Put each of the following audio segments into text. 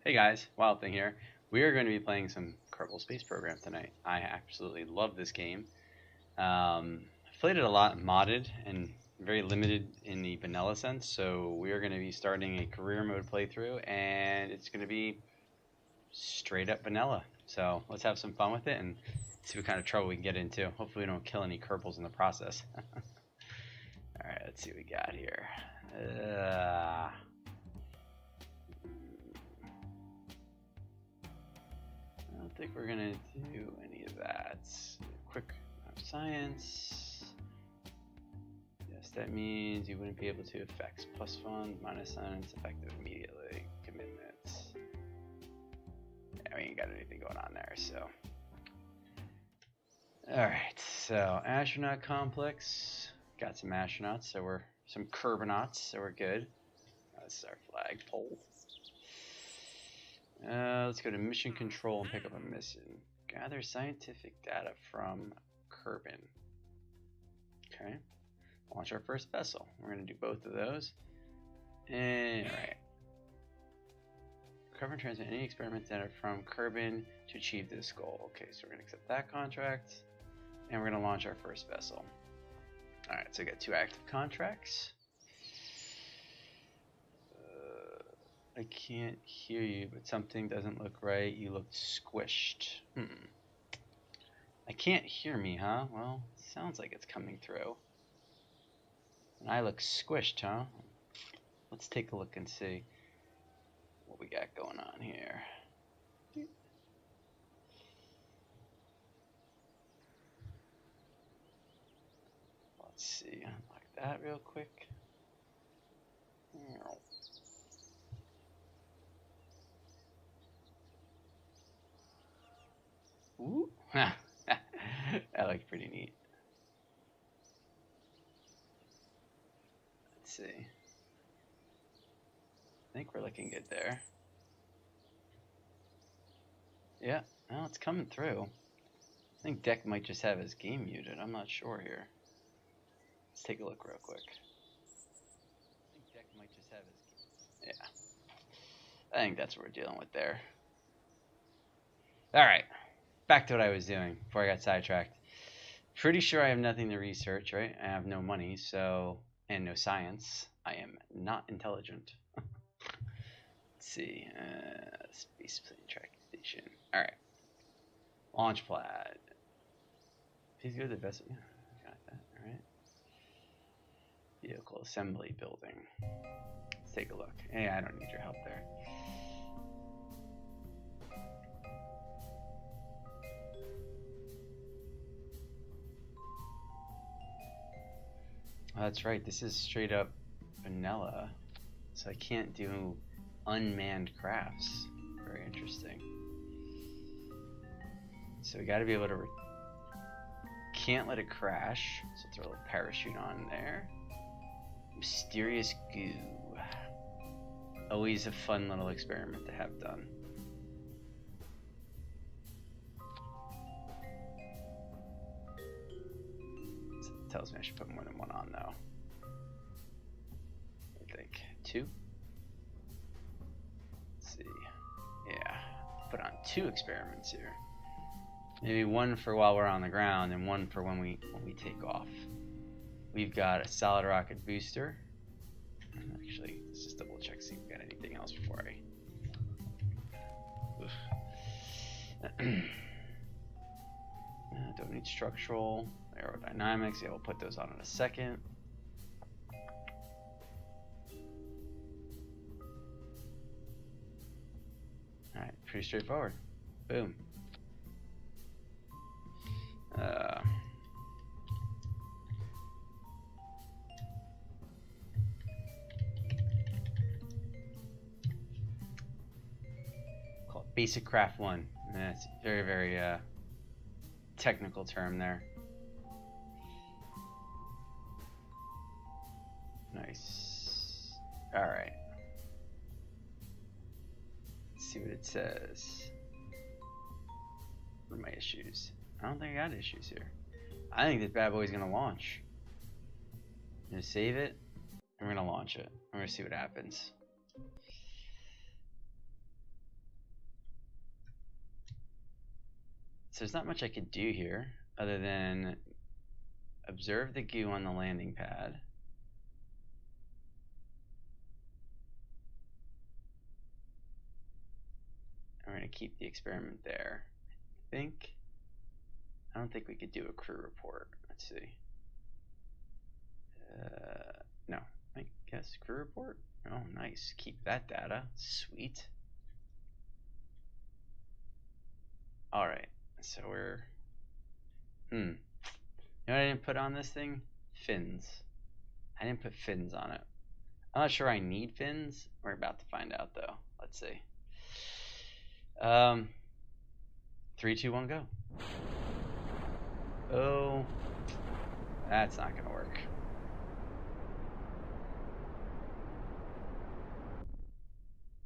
Hey guys, Wild Thing here. We are going to be playing some Kerbal Space Program tonight. I absolutely love this game. I've played it a lot modded and very limited in the vanilla sense, so we are going to be starting a career mode playthrough, and it's going to be straight up vanilla. So let's have some fun with it and see what kind of trouble we can get into. Hopefully we don't kill any Kerbals in the process. Alright, let's see what we got here. I don't think we're gonna do any of that. Quick science. Yes, that means you wouldn't be able to effects. Plus fun, minus science, effective immediately. Commitments. Yeah, we ain't got anything going on there, so. Alright, so astronaut complex. Got some astronauts, so we're some Kerbonauts, so we're good. This is our flagpole. Let's go to mission control and pick up a mission. Gather scientific data from Kerbin. Okay. Launch our first vessel. We're going to do both of those. And, alright. Recover and transmit any experiment data from Kerbin to achieve this goal. Okay, so we're going to accept that contract. And we're going to launch our first vessel. Alright, so we got 2 active contracts. I can't hear you, but something doesn't look right. You look squished. I can't hear me, huh? Well, sounds like it's coming through. And I look squished, huh? Let's take a look and see what we got going on here. Let's see, unlock that real quick. Ooh. That looks pretty neat. Let's see. I think we're looking good there. Yeah, well, it's coming through. I think Deck might just have his game muted. I'm not sure here. Let's take a look real quick. I think Deck might just have his game. Yeah. I think that's what we're dealing with there. Alright. Back to what I was doing before I got sidetracked. Pretty sure I have nothing to research, right? I have no money, so, and no science. I am not intelligent. Let's see. Space plane tracking station. Alright. Launch pad. Please go to the vessel. Yeah, got that. Alright. Vehicle assembly building. Let's take a look. Hey, I don't need your help there. Oh, that's right, this is straight up vanilla, so I can't do unmanned crafts. Very interesting. So we got to be able to can't let it crash, so throw a little parachute on there. Mysterious goo. Always a fun little experiment to have done. Tells me I should put more than one on though. I think 2. Let's see. Yeah, put on 2 experiments here. Maybe one for while we're on the ground and one for when we take off. We've got a solid rocket booster. Actually, let's just double check see if we got anything else before I. Don't need structural. Aerodynamics, yeah, we'll put those on in a second. Alright, pretty straightforward. Boom. Call it Basic Craft 1. That's very, very technical term there. Nice. Alright. Let's see what it says. What are my issues? I don't think I got issues here. I think this bad boy's gonna launch. I'm gonna save it. I'm gonna launch it. I'm gonna see what happens. So there's not much I could do here other than observe the goo on the landing pad. I'm going to keep the experiment there. I don't think we could do a crew report. Let's see. No, I guess crew report. Oh, nice. Keep that data. Sweet. All right. So we're. You know what I didn't put on this thing? Fins. I didn't put fins on it. I'm not sure I need fins. We're about to find out though. Let's see. 3, 2, 1, go. Oh, that's not gonna work.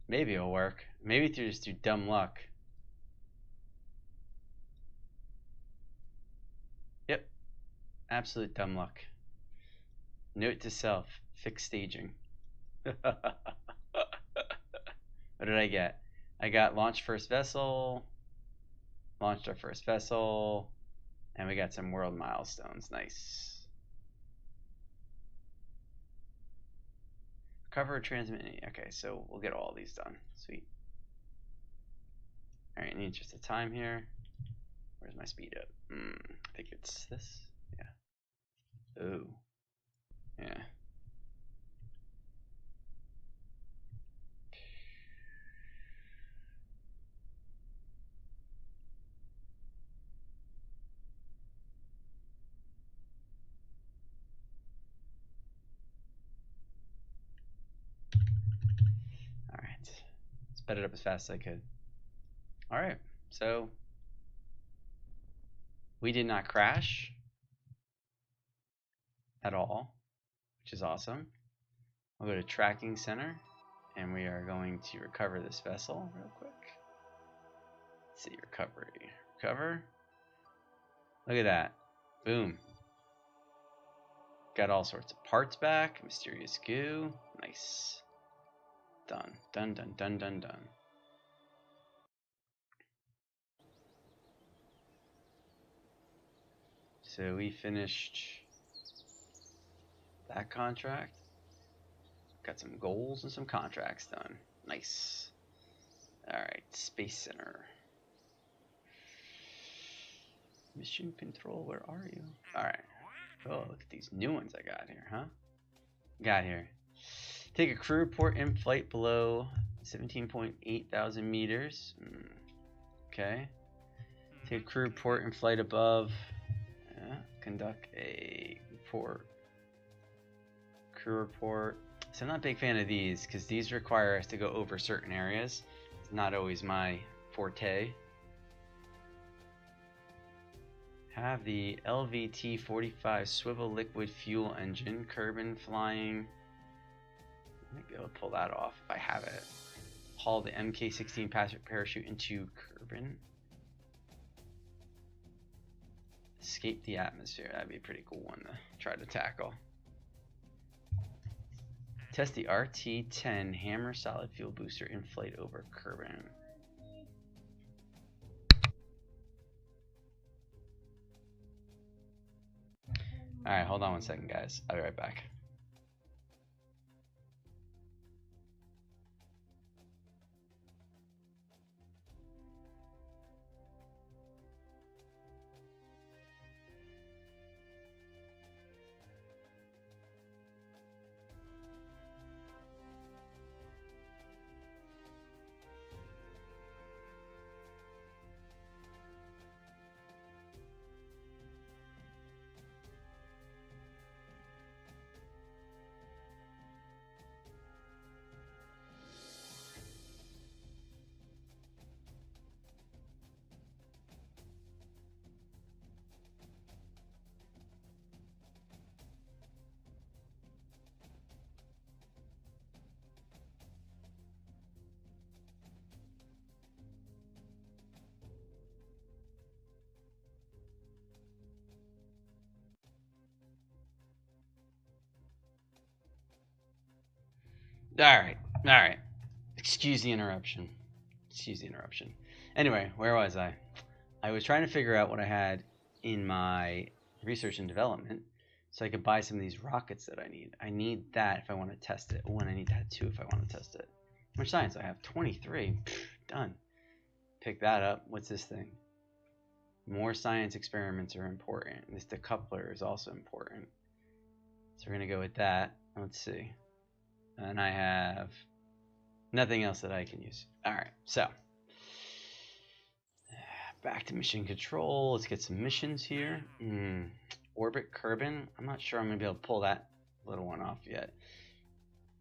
Maybe it'll work. Maybe just through dumb luck. Yep, absolute dumb luck. Note to self: fix staging. What did I get? I got launch first vessel. Launched our first vessel. And we got some world milestones. Nice. Recover, transmit. Okay, so we'll get all these done. Sweet. Alright, in the interest of time here. Where's my speed up? I think it's this. Yeah. Oh. Yeah. Sped it up as fast as I could. Alright, so we did not crash at all, which is awesome. I'll go to tracking center and we are going to recover this vessel real quick. Let's see, recovery. Recover. Look at that. Boom. Got all sorts of parts back. Mysterious goo. Nice. Done. Done, done, done, done, done. So we finished that contract. Got some goals and some contracts done. Nice. Alright, Space Center. Mission Control, where are you? Alright. Oh, look at these new ones I got here, huh? Got here. Take a crew report in flight below 17.8 thousand meters. Okay. Take a crew report in flight above. Conduct a report. Crew report. So I'm not a big fan of these because these require us to go over certain areas. It's not always my forte. Have the LVT-45 swivel liquid fuel engine, Kerbal flying. I might be able to pull that off if I have it. Haul the MK-16 parachute into Kerbal. Escape the atmosphere. That'd be a pretty cool one to try to tackle. Test the RT-10 Hammer solid fuel booster in flight over Kerbal. Alright, hold on one second, guys. I'll be right back. Alright. Excuse the interruption. Anyway, where was I? I was trying to figure out what I had in my research and development so I could buy some of these rockets that I need. I need that if I want to test it. Oh, and I need that too if I want to test it. How much science? I have 23. Done. Pick that up. What's this thing? More science experiments are important. This decoupler is also important. So we're going to go with that. Let's see. And I have nothing else that I can use. All right, so back to mission control. Let's get some missions here. Orbit Kerbal. I'm not sure I'm going to be able to pull that little one off yet.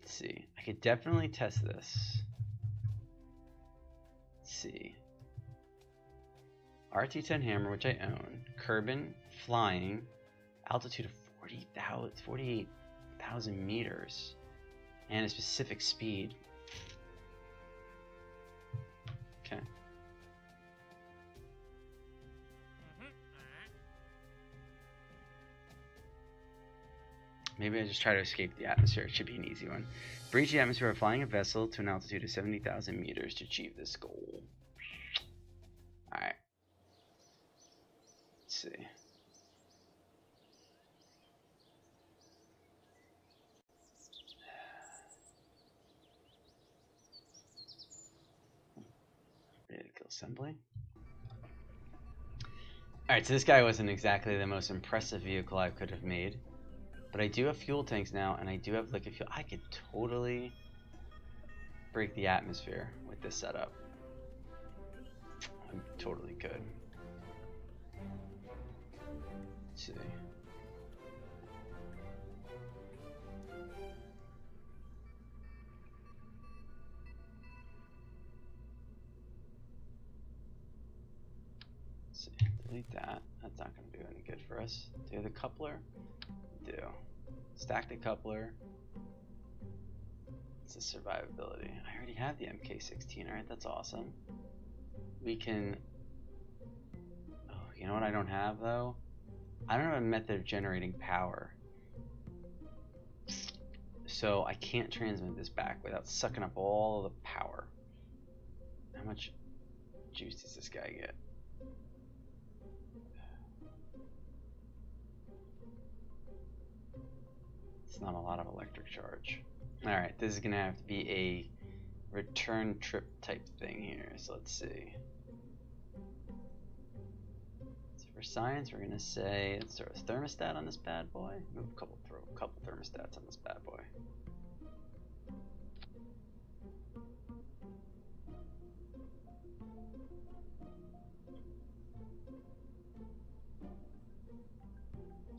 Let's see. I could definitely test this. Let's see. RT-10 hammer, which I own. Kerbal, flying. Altitude of 48,000 meters. And a specific speed. Okay. Maybe I just try to escape the atmosphere. It should be an easy one. Breach the atmosphere by flying a vessel to an altitude of 70,000 meters to achieve this goal. Alright. Let's see. Ready to kill assembly. Alright, so this guy wasn't exactly the most impressive vehicle I could have made. But I do have fuel tanks now, and I do have liquid fuel. I could totally break the atmosphere with this setup. I'm totally good. Let's see. Let's see. Delete that. That's not going to do any good for us. Do the coupler? Do. Stack the coupler. It's the survivability. I already have the MK16, alright, that's awesome. We can... Oh, you know what I don't have, though? I don't have a method of generating power. So I can't transmit this back without sucking up all the power. How much juice does this guy get? It's not a lot of electric charge. Alright, this is going to have to be a return trip type thing here. So let's see. So for science, we're going to say, let's throw a thermostat on this bad boy. Throw a couple thermostats on this bad boy.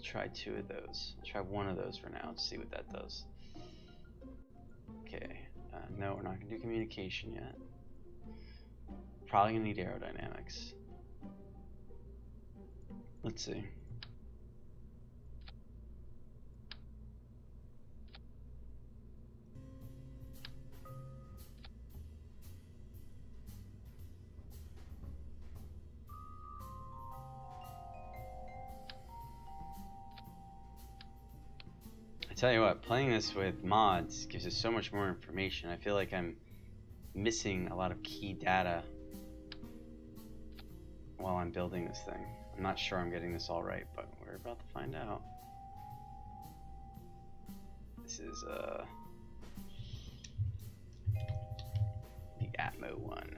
Try two of those. Try one of those for now to see what that does. Okay, no, we're not going to do communication yet. Probably going to need aerodynamics. Let's see. Tell you what, playing this with mods gives us so much more information. I feel like I'm missing a lot of key data while I'm building this thing. I'm not sure I'm getting this all right, but we're about to find out. This is the Atmo 1.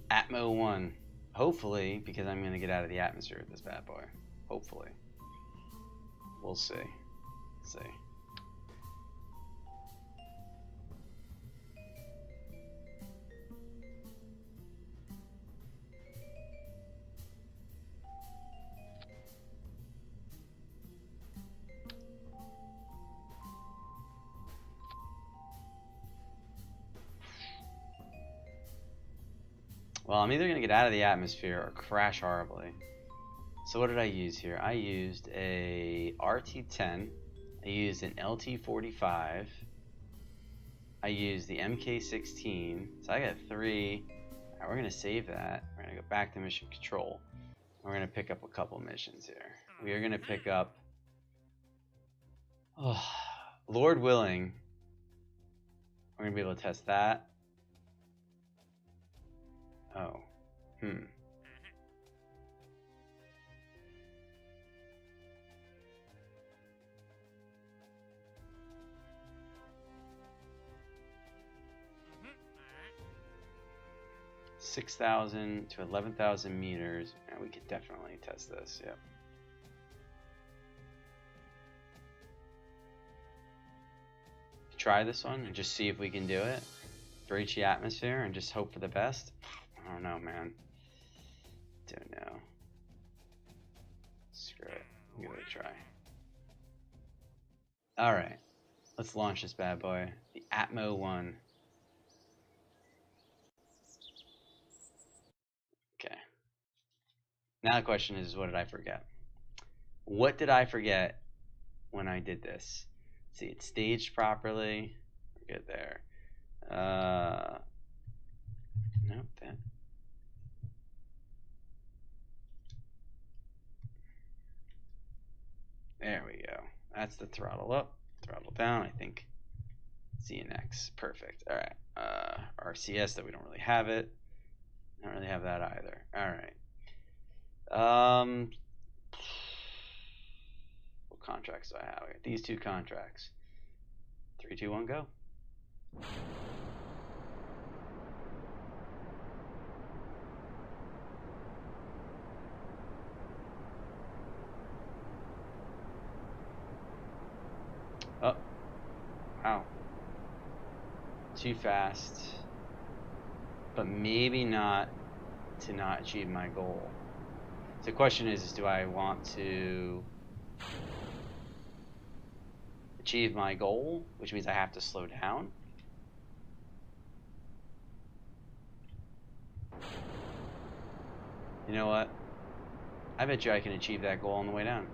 Atmo 1. Hopefully, because I'm going to get out of the atmosphere with this bad boy. Hopefully. We'll see. Let's see. Well, I'm either going to get out of the atmosphere or crash horribly. So what did I use here? I used a RT-10. I used an LT-45. I used the MK-16. So I got 3. All right, we're going to save that. We're going to go back to mission control. We're going to pick up a couple missions here. We are going to pick up... Oh, Lord willing, we're going to be able to test that. Oh. 6,000 to 11,000 meters. And we could definitely test this. Yep. Try this one and just see if we can do it. Breach the atmosphere and just hope for the best. I don't know, man. Don't know. Screw it. Give it a try. Alright. Let's launch this bad boy. The Atmo 1. Okay. Now the question is, what did I forget? What did I forget when I did this? Let's see, it's staged properly. We're good there. Nope, that. There we go. That's the throttle up, throttle down, I think. CNX, perfect. All right. RCS, that we don't really have it. Don't really have that either. All right. What contracts do I have? I got these two contracts. 3, 2, 1, go. Oh, wow. Too fast. But maybe not to not achieve my goal. So the question is do I want to achieve my goal, which means I have to slow down? You know what? I bet you I can achieve that goal on the way down.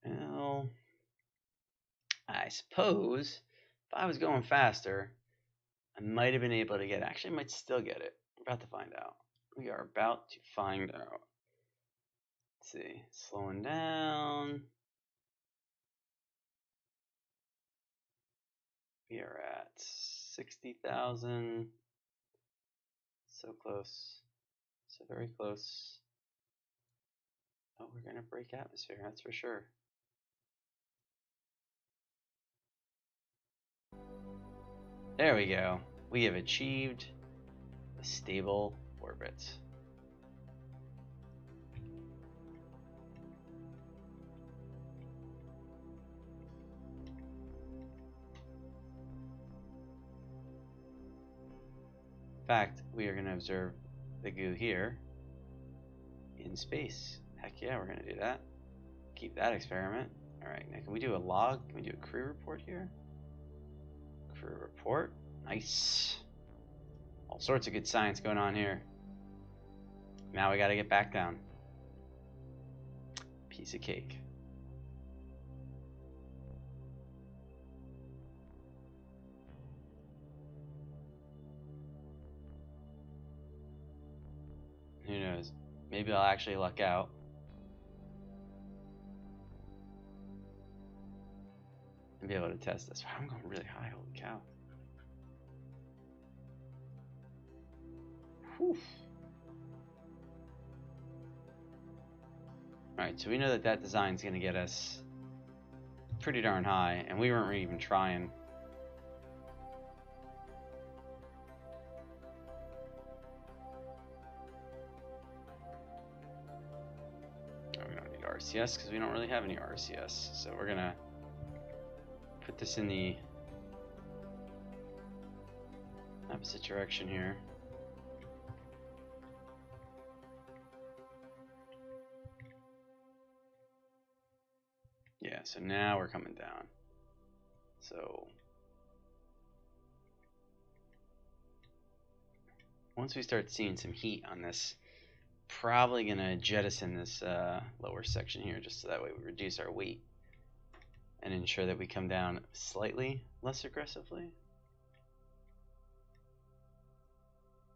Well, I suppose if I was going faster, I might have been able to get it. Actually, I might still get it. We're about to find out. We are about to find out. Let's see. Slowing down. We are at 60,000. So close. So very close. Oh, we're going to break atmosphere, that's for sure. There we go. We have achieved a stable orbit. In fact, we are going to observe the goo here in space. Heck yeah, we're going to do that. Keep that experiment. Alright, now can we do a log? Can we do a crew report here? Crew report. Nice. All sorts of good science going on here. Now we got to get back down. Piece of cake. Who knows? Maybe I'll actually luck out. And be able to test this. Wow, I'm going really high. Holy cow. Whew. Alright, so we know that that design is going to get us pretty darn high, and we weren't really even trying. Oh, we don't need RCS because we don't really have any RCS, so we're going to put this in the opposite direction here. Yeah, so now we're coming down. So once we start seeing some heat on this, probably gonna jettison this lower section here just so that way we reduce our weight and ensure that we come down slightly less aggressively.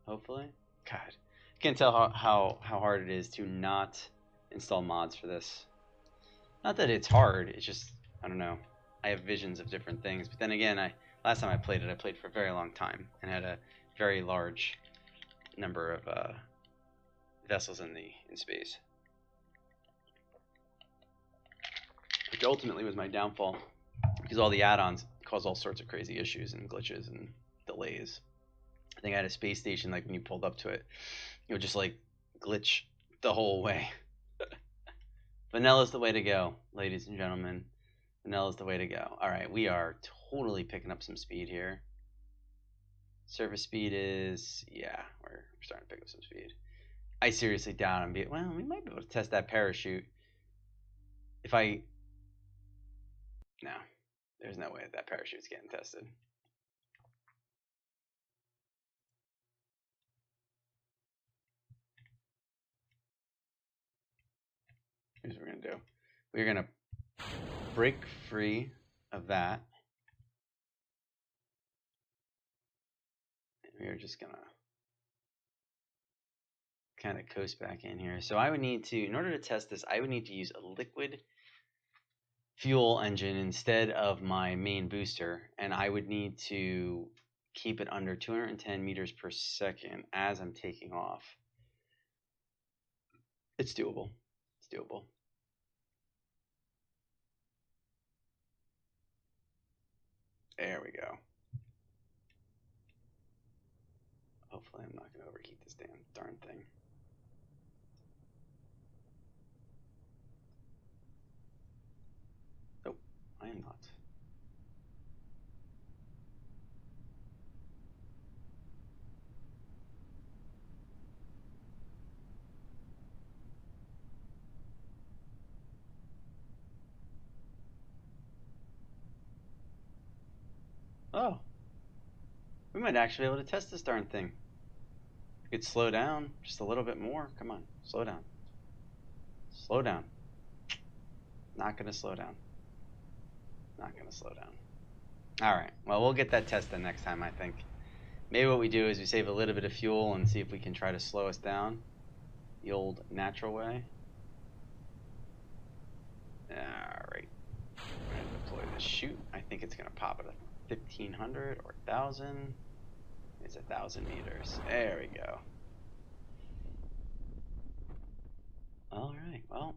hopefully. God, I can't tell how hard it is to not install mods for this. Not that it's hard, it's just, I don't know. I have visions of different things. But then again, last time I played it, I played for a very long time and had a very large number of vessels in space. Which ultimately was my downfall, because all the add-ons cause all sorts of crazy issues and glitches and delays. I think I had a space station, like when you pulled up to it, it would just like glitch the whole way. Vanilla's the way to go, ladies and gentlemen. Vanilla's the way to go. All right, we are totally picking up some speed here. Surface speed is, yeah, we're starting to pick up some speed. I seriously doubt I'm well, we might be able to test that parachute. If I, no, there's no way that parachute's getting tested. Here's what we're gonna do. We're gonna break free of that. And we're just gonna kind of coast back in here. So I would need to, in order to test this, I would need to use a liquid fuel engine instead of my main booster, and I would need to keep it under 210 meters per second as I'm taking off. It's doable. It's doable. There we go. Hopefully I'm not going to overheat this darn thing. Nope, I am not. Oh, we might actually be able to test this darn thing. We could slow down just a little bit more. Come on, slow down. Slow down. Not going to slow down. Not going to slow down. All right, well, we'll get that tested next time, I think. Maybe what we do is we save a little bit of fuel and see if we can try to slow us down the old natural way. All right, we're going to deploy the chute. I think it's going to pop at 1,500 or 1,000. It's 1,000 meters. There we go. All right, well,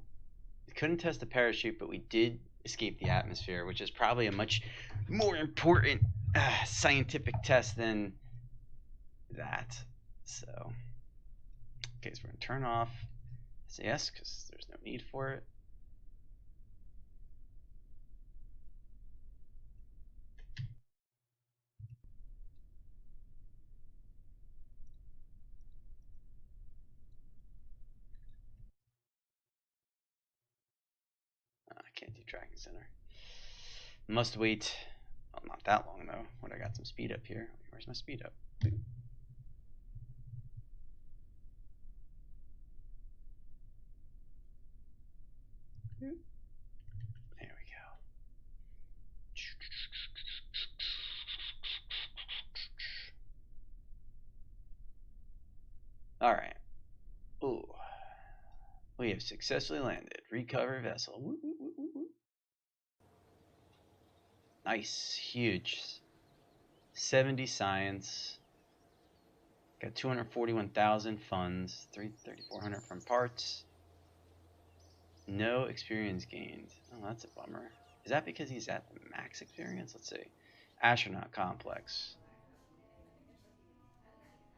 we couldn't test the parachute, but we did escape the atmosphere, which is probably a much more important scientific test than that. So, okay, so we're going to turn off SAS because there's no need for it. I can't do tracking center. Must wait. Well, not that long though. When I got some speed up here. Where's my speed up? Boop. There we go. All right. Ooh. We have successfully landed. Recover vessel. Woo, woo, woo, woo, woo. Nice. Huge. 70 science. Got 241,000 funds. 3,400 from parts. No experience gained. Oh, that's a bummer. Is that because he's at the max experience? Let's see. Astronaut complex.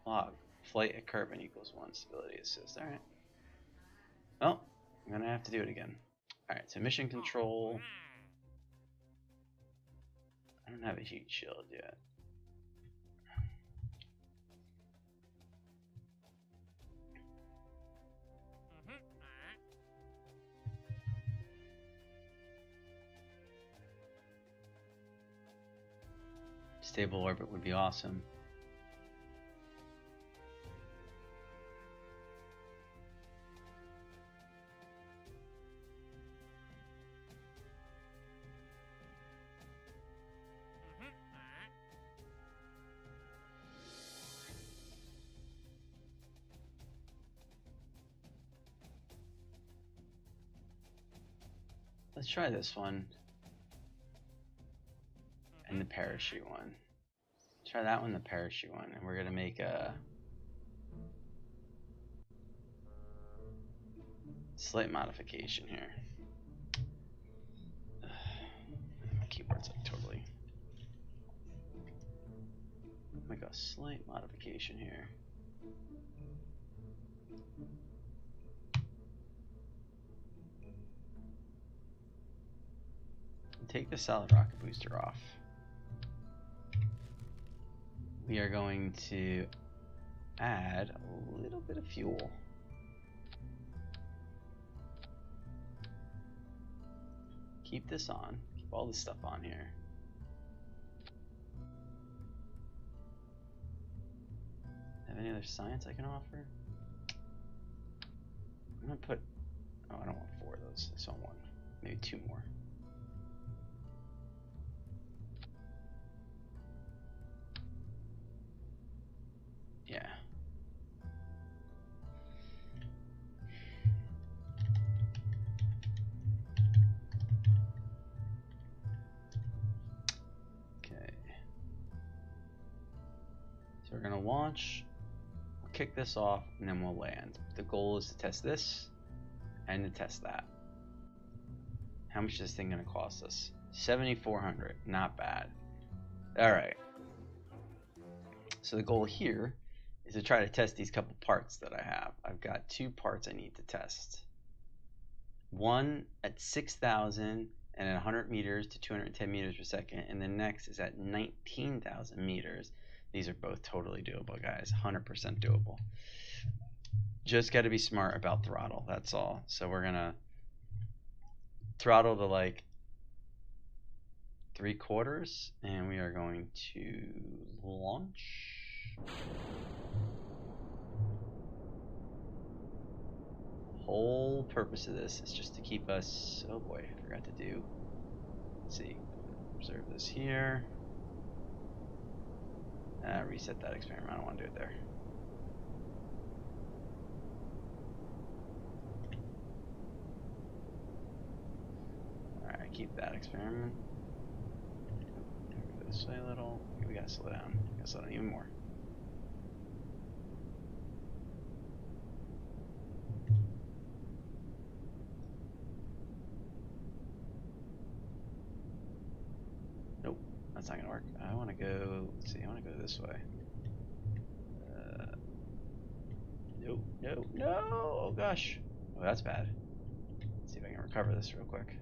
Log. Flight at Kerbal equals 1. Stability assist. Alright. Well, I'm going to have to do it again. Alright, so mission control. I don't have a heat shield yet. Stable orbit would be awesome. Let's try this one. And the parachute one. Try that one, the parachute one. And we're gonna make a slight modification here. My keyboard's like totally. Make a slight modification here. Take the solid rocket booster off. We are going to add a little bit of fuel. Keep this on. Keep all this stuff on here. Have any other science I can offer? I'm gonna put. Oh, I don't want 4 of those. I just want 1. Maybe 2 more. Yeah. Okay. So we're gonna launch. We'll kick this off, and then we'll land. The goal is to test this and to test that. How much is this thing gonna cost us? 7,400. Not bad. All right. So the goal here is to try to test these couple parts that I have. I've got 2 parts I need to test. One at 6,000 and at 100 meters to 210 meters per second, and the next is at 19,000 meters. These are both totally doable, guys. 100% doable. Just got to be smart about throttle. That's all. So we're gonna throttle to like 3/4, and we are going to launch. Whole purpose of this is just to keep us. Oh boy, I forgot to do. Let's see. Observe this here. Reset that experiment. I don't want to do it there. Alright, keep that experiment. Go this way a little. We gotta slow down. We gotta slow down even more. Nope, that's not gonna work. I want to go. Let's see. I want to go this way. No, no, no! Oh gosh. Oh, that's bad. Let's see if I can recover this real quick.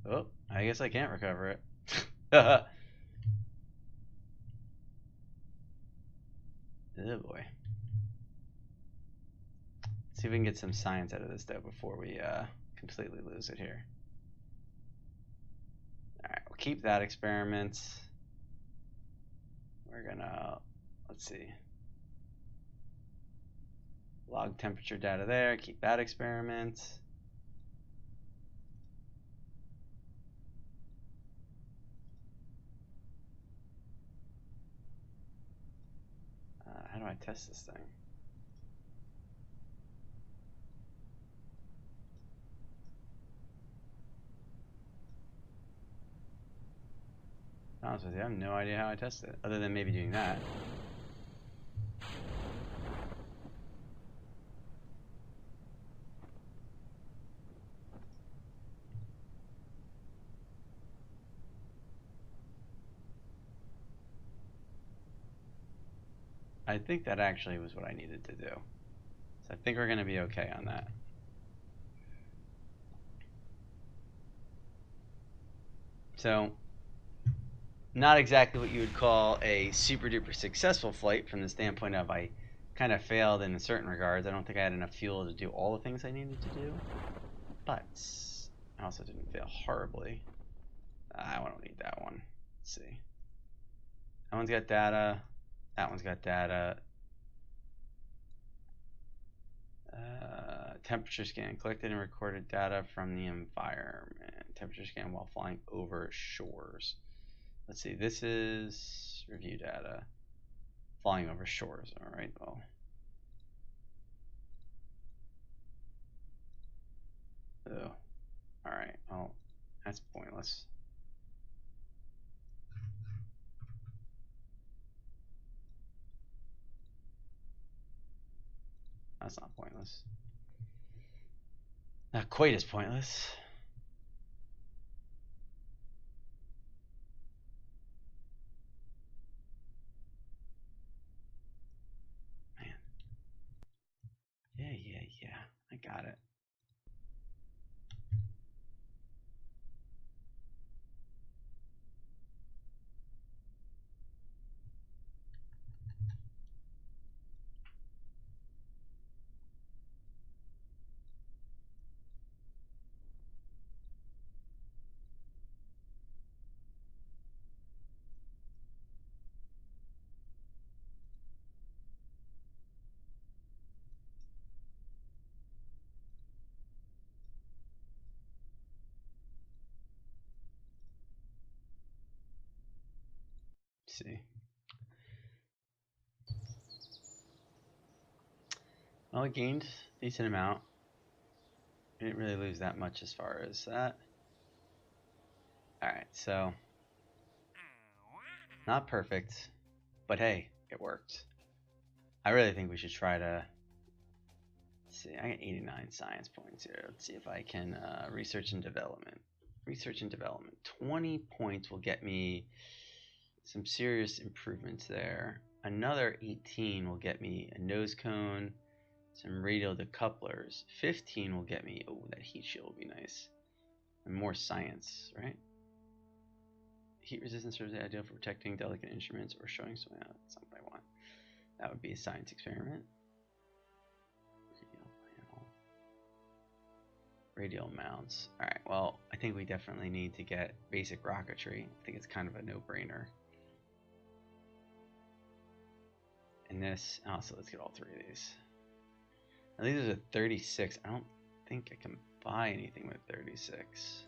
Oh, I guess I can't recover it. Oh boy. Let's see if we can get some science out of this though before we completely lose it here. Alright, we'll keep that experiment. We're gonna, let's see. Log temperature data there, keep that experiment. How do I test this thing? To be honest with you, I have no idea how I test it, other than maybe doing that. I think that actually was what I needed to do. So I think we're going to be okay on that. So, not exactly what you would call a super duper successful flight from the standpoint of I kind of failed in certain regards. I don't think I had enough fuel to do all the things I needed to do. But I also didn't fail horribly. I don't need that one. Let's see. That one's got data. That one's got data. Temperature scan. Collected and recorded data from the environment. Temperature scan while flying over shores. Let's see. This is review data. Flying over shores. All right. Well. Oh, alright, well, that's pointless. That's not pointless. Not quite as pointless. Man. Yeah. I got it. Let's see. Well, it gained a decent amount. I didn't really lose that much as far as that. Alright, so not perfect, but hey, it worked. I really think we should try to. Let's see, I got 89 science points here. Let's see if I can research and development. Research and development. 20 points will get me some serious improvements there. Another 18 will get me a nose cone, some radial decouplers. 15 will get me, oh, that heat shield will be nice. And more science, right? Heat resistance is ideal for protecting delicate instruments or showing something out. That's not what I want. That would be a science experiment. Radial mounts. Alright, well, I think we definitely need to get basic rocketry. I think it's kind of a no-brainer. And this, so let's get all three of these. Now these are 36. I don't think I can buy anything with 36.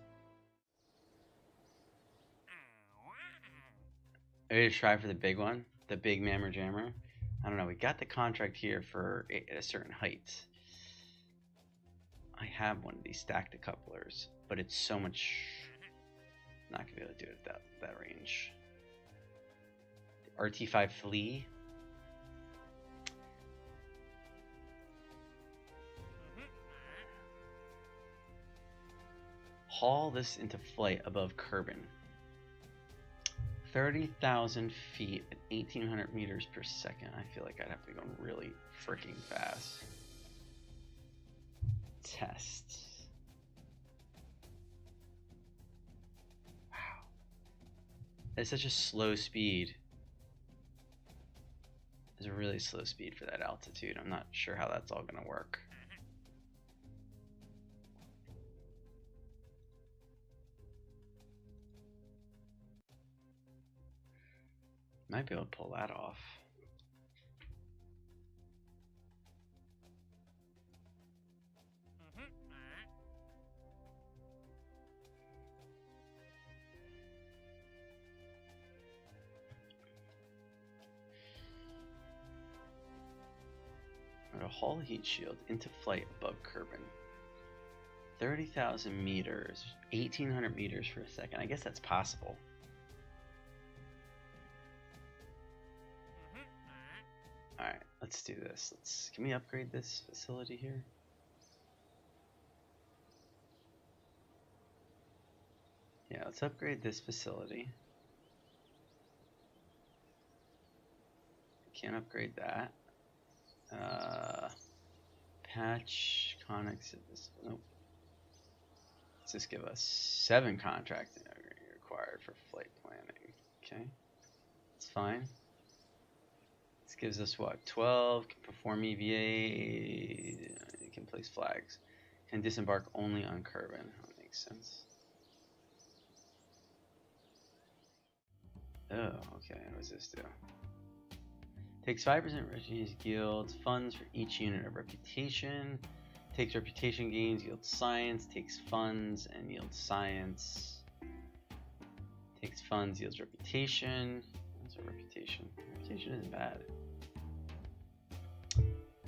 Maybe try for the big one, the big mammer jammer. I don't know. We got the contract here for at a certain height. I have one of these stacked decouplers, but it's so much. Not gonna be able to do it at that range. The RT5 flea. Haul this into flight above Kerbal. 30,000 feet at 1,800 meters per second. I feel like I'd have to go really freaking fast. Tests. Wow. It's such a slow speed. It's a really slow speed for that altitude. I'm not sure how that's all going to work. Might be able to pull that off. A hull heat shield into flight above Kerbal. 30,000 meters, 1,800 meters per second. I guess that's possible. Alright, let's do this. Can we upgrade this facility here? Yeah, let's upgrade this facility. Can't upgrade that. Patch conics. Nope. Let's just give us 7 contracts required for flight planning. Okay, that's fine. This gives us what? 12. Can perform EVA. Can place flags. Can disembark only on Kerbal. That makes sense. Oh, okay. What does this do? Takes 5% reputation yields, funds for each unit of reputation. Takes reputation gains, yields science. Takes funds and yields science. Takes funds, yields reputation. What's our reputation? Reputation isn't bad.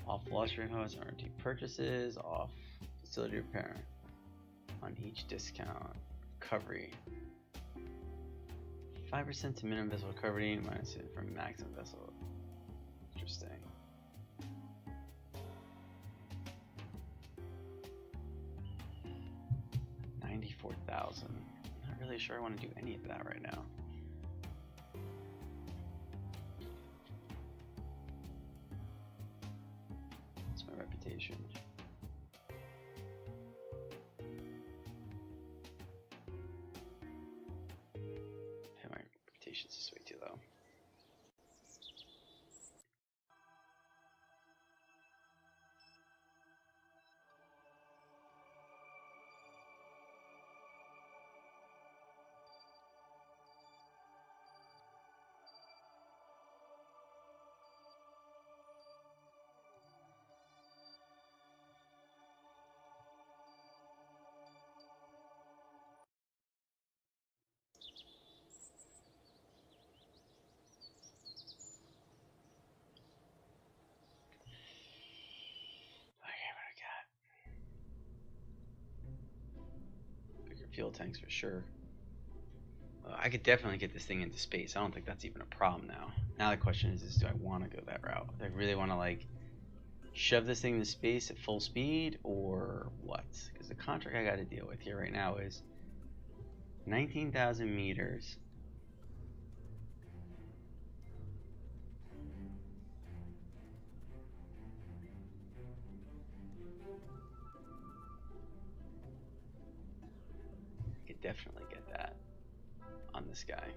Off loss rate host, RT purchases, off facility repair. on each discount. Recovery. 5% to minimum vessel recovery, minus it from maximum vessel. Interesting. $94,000. Not really sure I want to do any of that right now. What's my reputation? Yeah, my reputation's just way too low. Fuel tanks for sure. I could definitely get this thing into space. I don't think that's even a problem now. Now the question is do I want to go that route? Do I really want to like shove this thing into space at full speed or what? Because the contract I got to deal with here right now is 19,000 meters. I could definitely get that on this guy.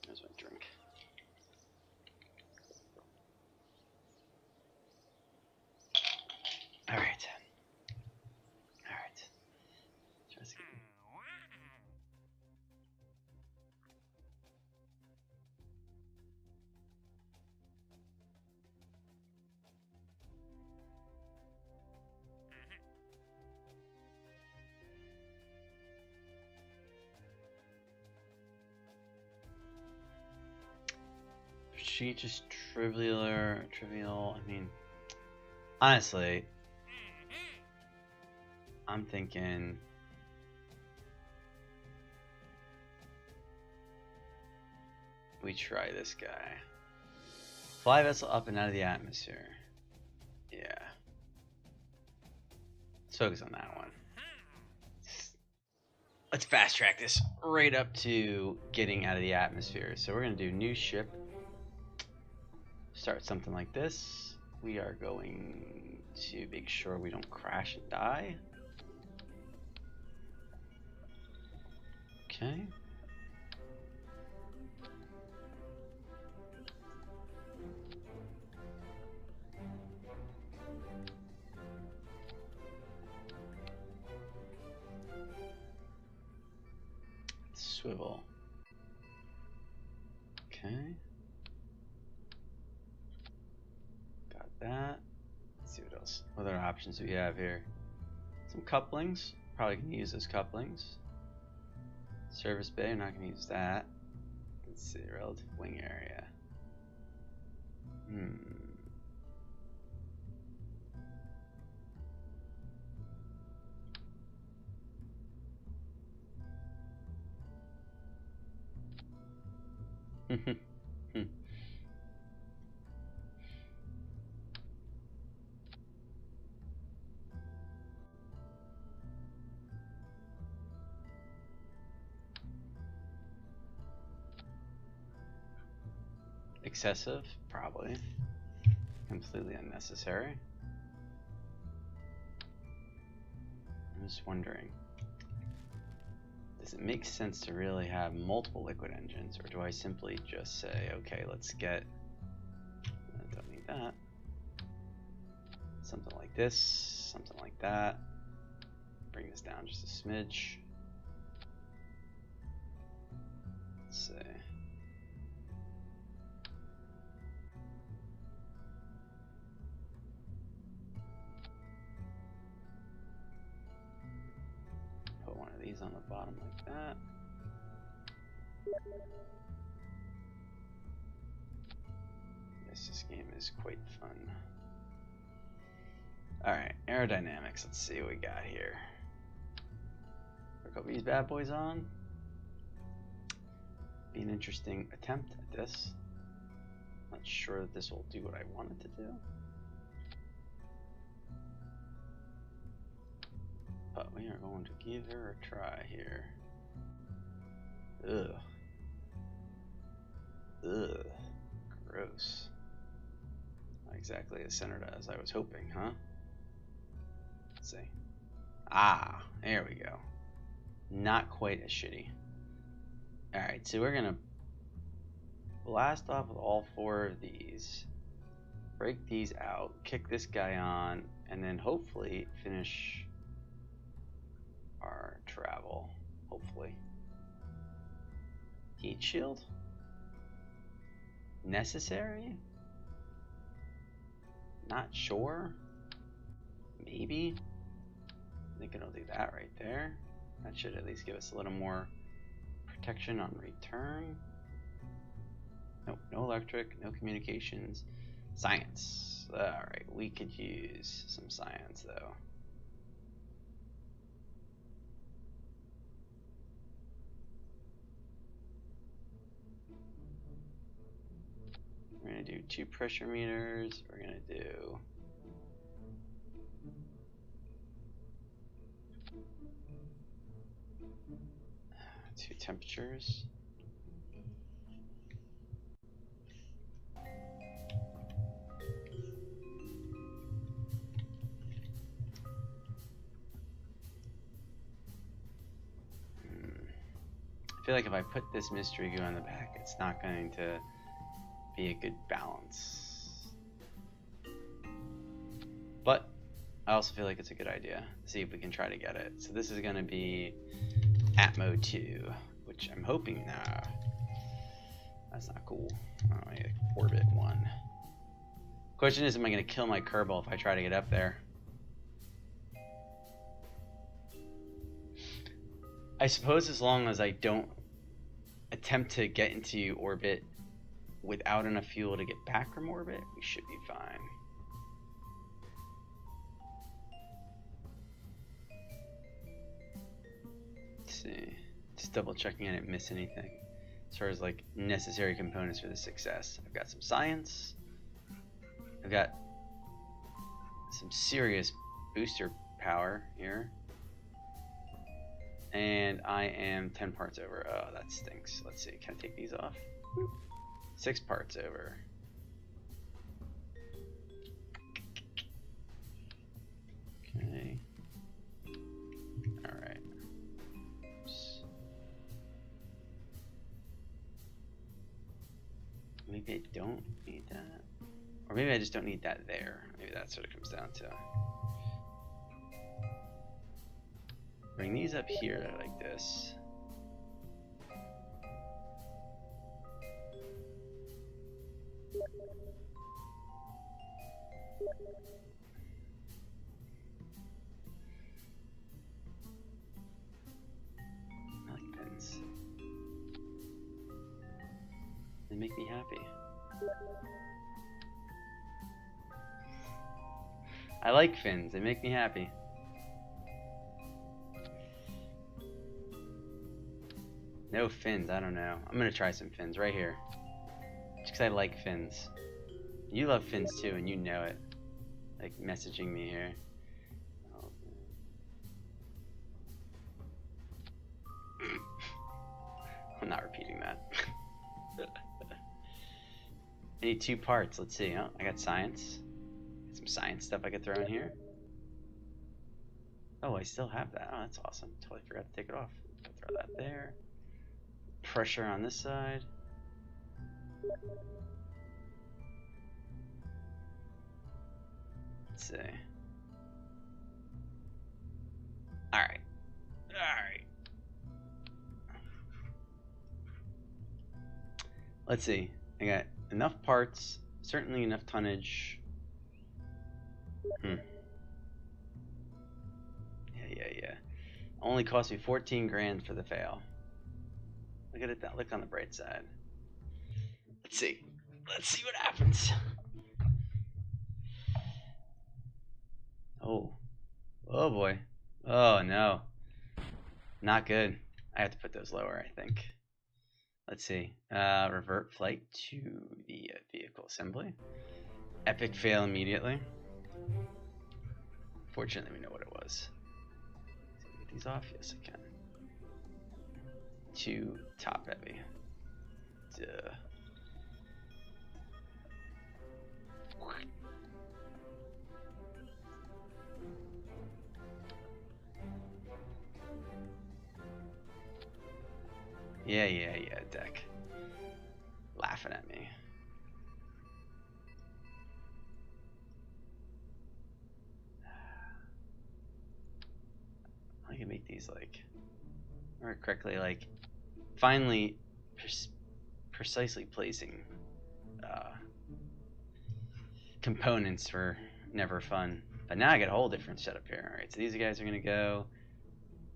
There's my drink. All right. All right. Just she just trivial. I mean, honestly, I'm thinking we try this guy. Fly vessel up and out of the atmosphere. Yeah. Let's focus on that one. Let's fast track this right up to getting out of the atmosphere. So we're going to do new ship. Start something like this. We are going to make sure we don't crash and die. Okay. Swivel. Okay. Got that. Let's see what else. What other options do we have here? Some couplings. Probably can use those couplings. Service bay, I'm not going to use that. Let's see, relative wing area. Excessive? Probably. Completely unnecessary. I'm just wondering, does it make sense to really have multiple liquid engines, or do I simply just say, okay, let's get, I don't need that, something like this, something like that, bring this down just a smidge. Let's see. Put one of these on the bottom. bottom like that. Yes, this game is quite fun. Alright, aerodynamics. Let's see what we got here. Hook up these bad boys on. Be an interesting attempt at this. Not sure that this will do what I want it to do. But we are going to give her a try here. Ugh. Ugh. Gross. Not exactly as centered as I was hoping, huh? Let's see. Ah, there we go. Not quite as shitty. Alright, so we're gonna blast off with all 4 of these. Break these out, kick this guy on, and then hopefully finish our travel. Hopefully. Heat shield? Necessary? Not sure. Maybe. I think it'll do that right there. That should at least give us a little more protection on return. Nope, no electric, no communications. Science. Alright, we could use some science though. We're gonna do 2 pressure meters. We're gonna do two temperatures. I feel like if I put this mystery goo on the back, it's not going to be a good balance. But I also feel like it's a good idea. See if we can try to get it. So this is going to be Atmo 2, which I'm hoping, nah, that's not cool. Oh, I need orbit 1. Question is, am I going to kill my Kerbal if I try to get up there? I suppose as long as I don't attempt to get into orbit without enough fuel to get back from orbit, we should be fine. Let's see. Just double checking I didn't miss anything as far as like necessary components for the success. I've got some science. I've got some serious booster power here. And I am 10 parts over. Oh, that stinks. Let's see. Can I take these off? 6 parts over. Okay. Alright. Maybe I don't need that. Or maybe I just don't need that there. Maybe that's what it comes down to. Bring these up here like this. I like pins. They make me happy. I like fins, they make me happy. No fins, I don't know. I'm gonna try some fins right here. Just because I like fins. You love fins too, and you know it. Like messaging me here. I'm not repeating that. I need 2 parts. Let's see. Oh, I got science. Some science stuff I could throw in here. Oh, I still have that. Oh, that's awesome. Totally forgot to take it off. I'll throw that there. Pressure on this side. Let's see. Alright. Alright. Let's see. I got enough parts, certainly enough tonnage. Yeah. Only cost me 14 grand for the fail. Look at it. Look on the bright side. Let's see. Let's see what happens. Oh. Oh boy. Oh no. Not good. I have to put those lower, I think. Let's see. Revert flight to the vehicle assembly. Epic fail immediately. Fortunately, we know what it was. Can I get these off? Yes, I can. To top heavy. Duh. Yeah, deck. Laughing at me. I can make these like work correctly, like finally precisely placing components for never fun. But now I got a whole different setup here. Alright, so these guys are gonna go.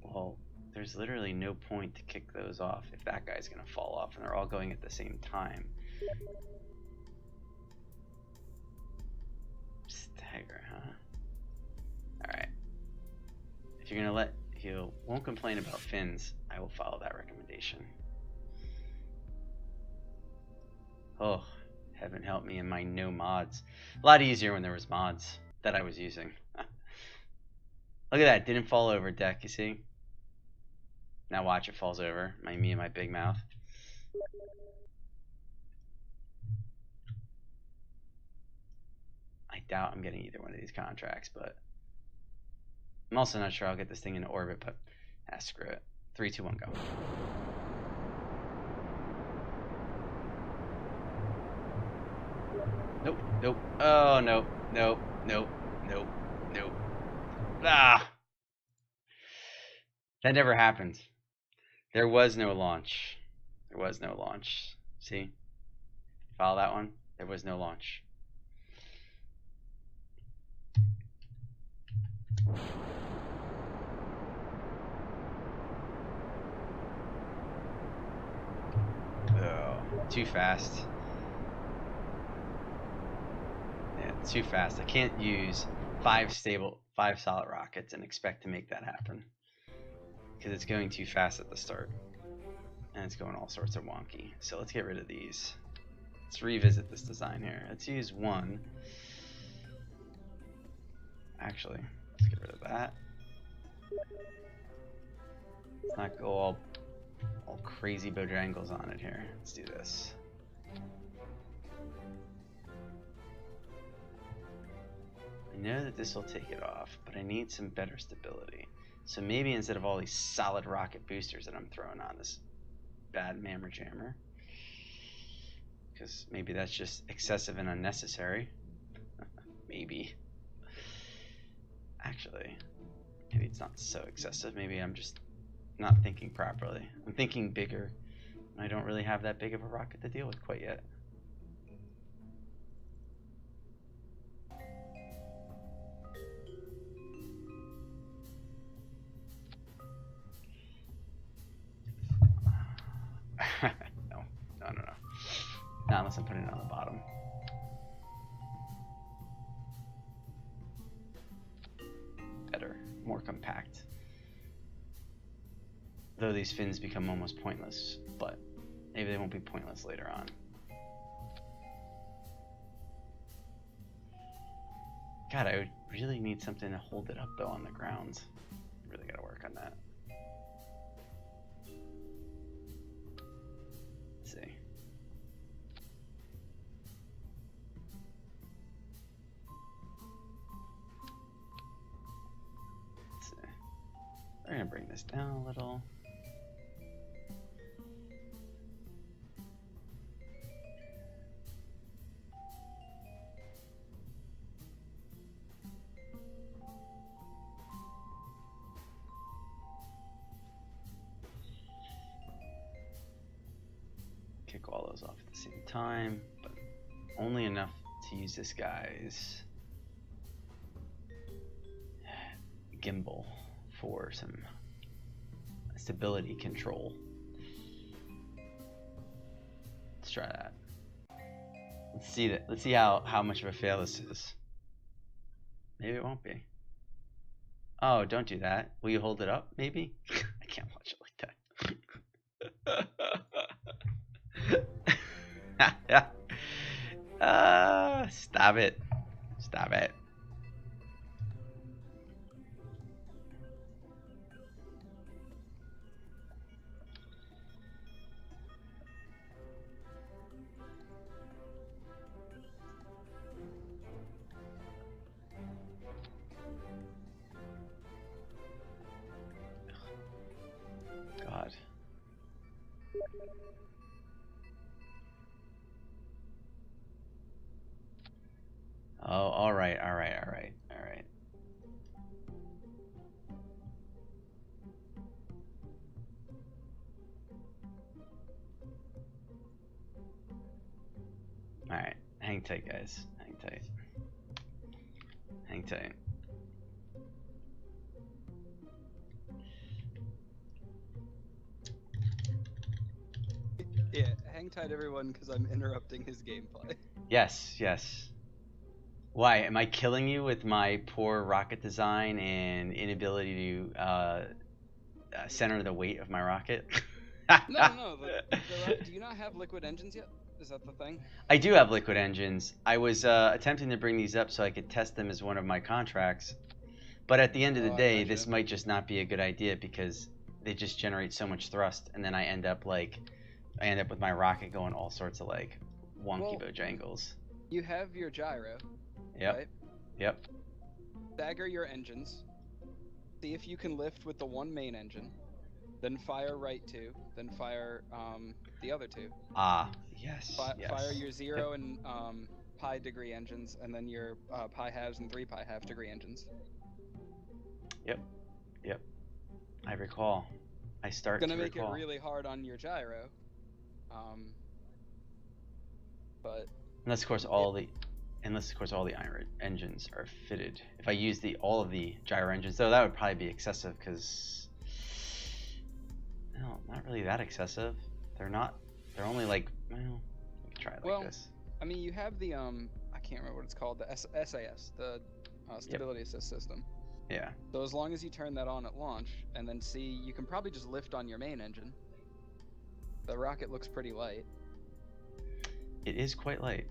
Well, there's literally no point to kick those off if that guy's gonna fall off and they're all going at the same time. Stagger, huh? Alright. If you're gonna let you won't complain about fins, I will follow that recommendation. Oh, heaven help me and my no mods. A lot easier when there was mods that I was using. Look at that, didn't fall over, deck, you see? Now watch, it falls over. Me and my big mouth. I doubt I'm getting either one of these contracts, but I'm also not sure I'll get this thing into orbit, but screw it. 3, 2, 1, go. Nope, nope. Oh, nope, nope, nope, nope, nope. Ah! That never happened. There was no launch. There was no launch. See? Follow that one? There was no launch. Oh, too fast. Yeah, too fast. I can't use 5 solid rockets and expect to make that happen. Because it's going too fast at the start. And it's going all sorts of wonky. So let's get rid of these. Let's revisit this design here. Let's use 1. Actually, let's get rid of that. Let's not go all crazy bojangles on it here. Let's do this. I know that this will take it off, but I need some better stability. So maybe instead of all these solid rocket boosters that I'm throwing on this bad mammer jammer, because maybe that's just excessive and unnecessary. Maybe. Actually, maybe it's not so excessive. Maybe I'm just not thinking properly. I'm thinking bigger, and I don't really have that big of a rocket to deal with quite yet. No. Not unless I'm putting it on the bottom. Better, more compact. Though these fins become almost pointless, but maybe they won't be pointless later on. God, I would really need something to hold it up though on the ground. Really gotta work on that. Let's see. We're gonna bring this down a little. Kick all those off at the same time, but only enough to use this guy's gimbal for some stability control. Let's try that. Let's see that. Let's see how much of a fail this is. Maybe it won't be. Oh, don't do that. Will you hold it up? Maybe. I can't watch it like that. Stop it. Stop it. God. Oh, all right. All right. Hang tight, guys. Hang tight. Hang tight. Yeah, hang tight, everyone, because I'm interrupting his gameplay. Yes, yes. Why? Am I killing you with my poor rocket design and inability to center the weight of my rocket? No. Do you not have liquid engines yet? Is that the thing? I do have liquid engines. I was attempting to bring these up so I could test them as one of my contracts. But at the end of the day, this might just not be a good idea because they just generate so much thrust, and then I end up with my rocket going all sorts of like wonky bojangles. You have your gyro. Yep. Right? Yep. Stagger your engines. See if you can lift with the one main engine. Then fire right two. Then fire the other two. Ah, yes. Yes. Fire your 0 and pi degree engines, and then your pi halves and 3 pi half degree engines. Yep. I recall. I start to recall. It's gonna make it really hard on your gyro. But unless of course all the iron engines are fitted. If I use all of the gyro engines, though, that would probably be excessive because no, not really that excessive. They're only like, well, we can try it like this. I mean, you have the I can't remember what it's called, the SAS, the stability assist system. Yeah. So as long as you turn that on at launch and then see, you can probably just lift on your main engine. The rocket looks pretty light. It is quite light.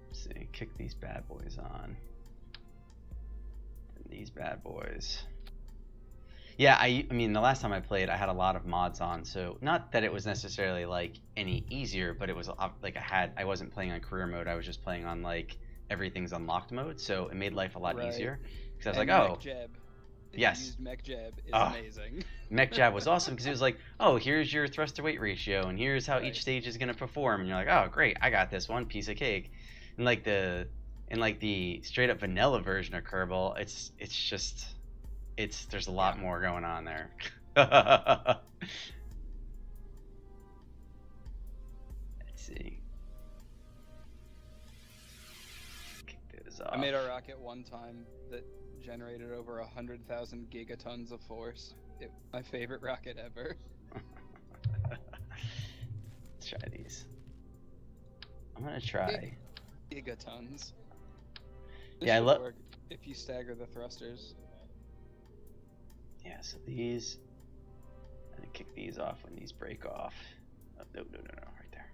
Let's see, kick these bad boys on. And these bad boys. Yeah, I mean, the last time I played, I had a lot of mods on, so not that it was necessarily like any easier, but it was like I wasn't playing on career mode. I was just playing on like everything's unlocked mode, so it made life a lot easier. Because I was like, oh, yes, used mech jab is amazing. Mech jab was awesome because it was like, oh, here's your thrust to weight ratio, and here's how each stage is gonna perform, and you're like, oh, great, I got this one piece of cake. And like the straight up vanilla version of Kerbal, there's a lot more going on there. Let's see. Kick those off. I made a rocket one time that generated over 100,000 gigatons of force. My favorite rocket ever. Let's try these. I'm gonna try gigatons. Yeah, I love if you stagger the thrusters. Yeah, so these, I'm gonna kick these off when these break off. Oh, no, right there.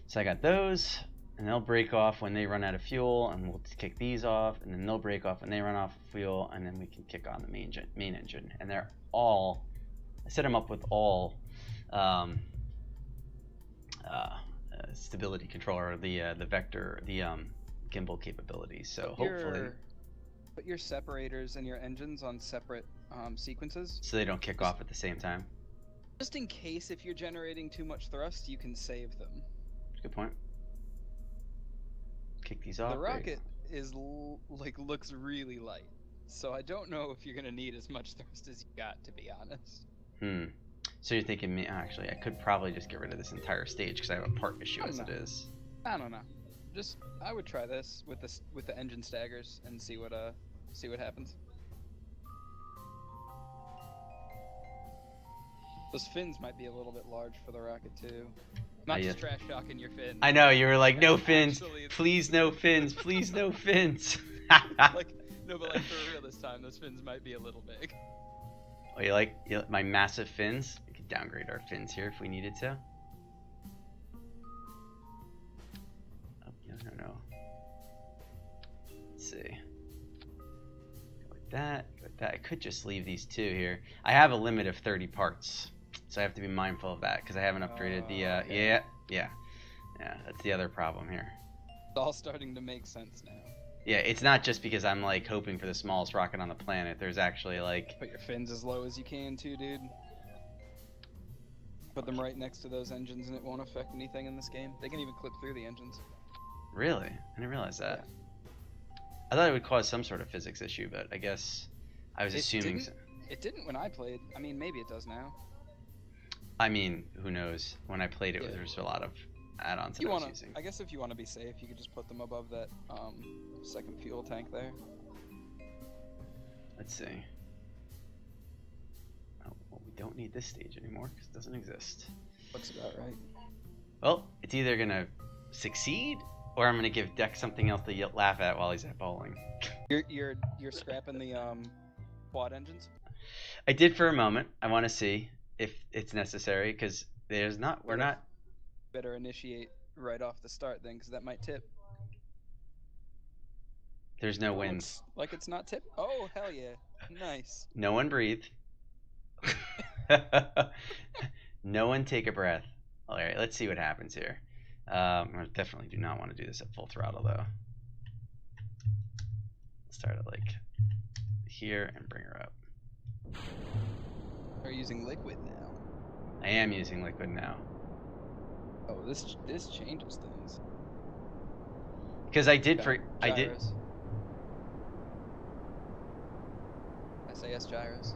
So I got those, and they'll break off when they run out of fuel, and we'll kick these off, and then they'll break off when they run off of fuel, and then we can kick on the main engine. And they're all, I set them up with all stability controller, the vector, the gimbal capabilities. So hopefully. Put your separators and your engines on separate sequences. So they don't kick off at the same time? Just in case if you're generating too much thrust, you can save them. Good point. Kick these off. The rocket looks really light. So I don't know if you're going to need as much thrust as you got, to be honest. So you're thinking, actually, I could probably just get rid of this entire stage because I have a part issue as it is. I don't know. I would try this with the engine staggers and see what See what happens. Those fins might be a little bit large for the rocket too. Not just trash talking your fins. I know, you were like, no fins. Actually, Please no fins. Please no fins. like, no, but like for real this time, those fins might be a little big. Oh, you like my massive fins? We could downgrade our fins here if we needed to. Oh, no. Let's see. Go with that. Go with that. I could just leave these two here. I have a limit of 30 parts, so I have to be mindful of that because I haven't upgraded the. Okay. Yeah. That's the other problem here. It's all starting to make sense now. Yeah, it's not just because I'm like hoping for the smallest rocket on the planet. There's actually like. Put your fins as low as you can too, dude. Put them right next to those engines and it won't affect anything in this game. They can even clip through the engines. Really? I didn't realize that. Yeah. I thought it would cause some sort of physics issue, but I guess I was assuming. It didn't when I played. I mean, maybe it does now. I mean, who knows? When I played it, there's a lot of add-ons that I was using. I guess if you want to be safe, you could just put them above that second fuel tank there. Let's see. Oh, well, we don't need this stage anymore because it doesn't exist. Looks about right. Well, it's either gonna succeed or I'm gonna give Dex something else to laugh at while he's at bowling. You're scrapping the quad engines? I did for a moment. I want to see if it's necessary because we're not. Better initiate right off the start then, because that might tip. There's no winds. Like it's not tip. Oh hell yeah, nice. No one breathe. No one take a breath. All right, let's see what happens here. I definitely do not want to do this at full throttle though. Start it like here and bring her up. Are you using liquid now? I am using liquid now. Oh, this changes things. Because I did SAS gyros.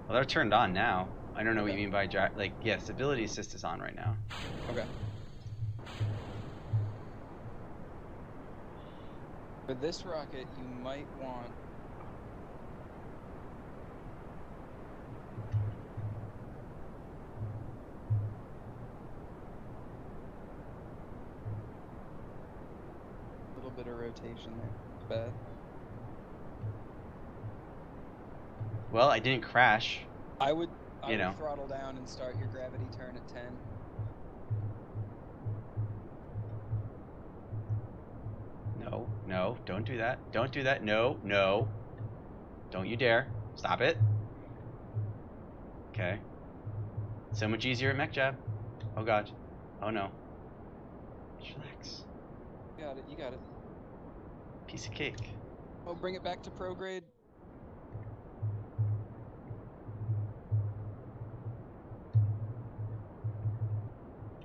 Well, they're turned on now. I don't know what you mean by like, yeah, stability assist is on right now. Okay. For this rocket, you might want a little bit of rotation there. It's bad. Well, I didn't crash. I would throttle down and start your gravity turn at 10. No, don't do that. Don't do that. No. Don't you dare. Stop it. Okay. So much easier at mech jab. Oh god. Oh no. Just relax. You got it. Piece of cake. Oh, bring it back to pro grade.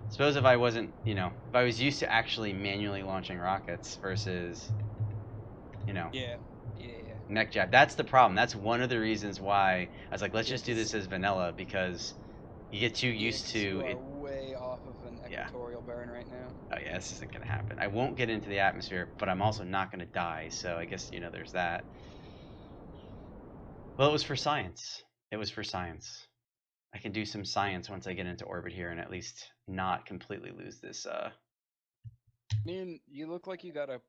Suppose if I wasn't, if I was used to actually manually launching rockets versus, Yeah. mech jab. That's the problem. That's one of the reasons why I was like, let's just do this as vanilla, because you get too used to you it. are way off of an equatorial burn right now. Oh yeah, this isn't gonna happen. I won't get into the atmosphere, but I'm also not gonna die. So I guess there's that. Well, it was for science. It was for science. I can do some science once I get into orbit here and at least not completely lose this. I mean, you look like you got a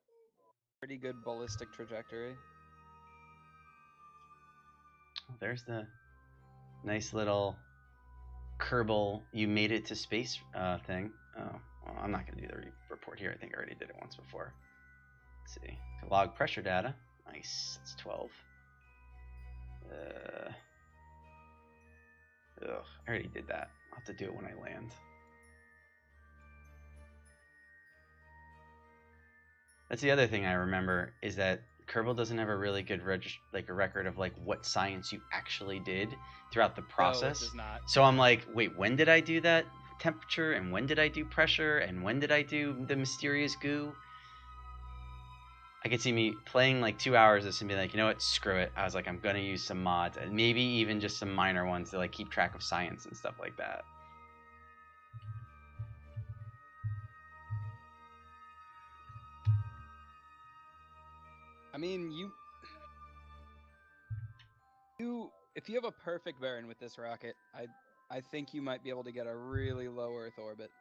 pretty good ballistic trajectory. There's the nice little Kerbal, you made it to space thing. Oh, well, I'm not going to do the report here. I think I already did it once before. Let's see. Log pressure data. Nice. That's 12. I already did that. I'll have to do it when I land. That's the other thing I remember is that Kerbal doesn't have a really good record of like what science you actually did throughout the process. No, it does not. So I'm like, wait, when did I do that temperature, and when did I do pressure, and when did I do the mysterious goo? I could see me playing like 2 hours of this and be like, you know what, screw it. I was like, I'm gonna use some mods, and maybe even just some minor ones to like keep track of science and stuff like that. I mean, if you have a perfect bearing with this rocket, I think you might be able to get a really low Earth orbit.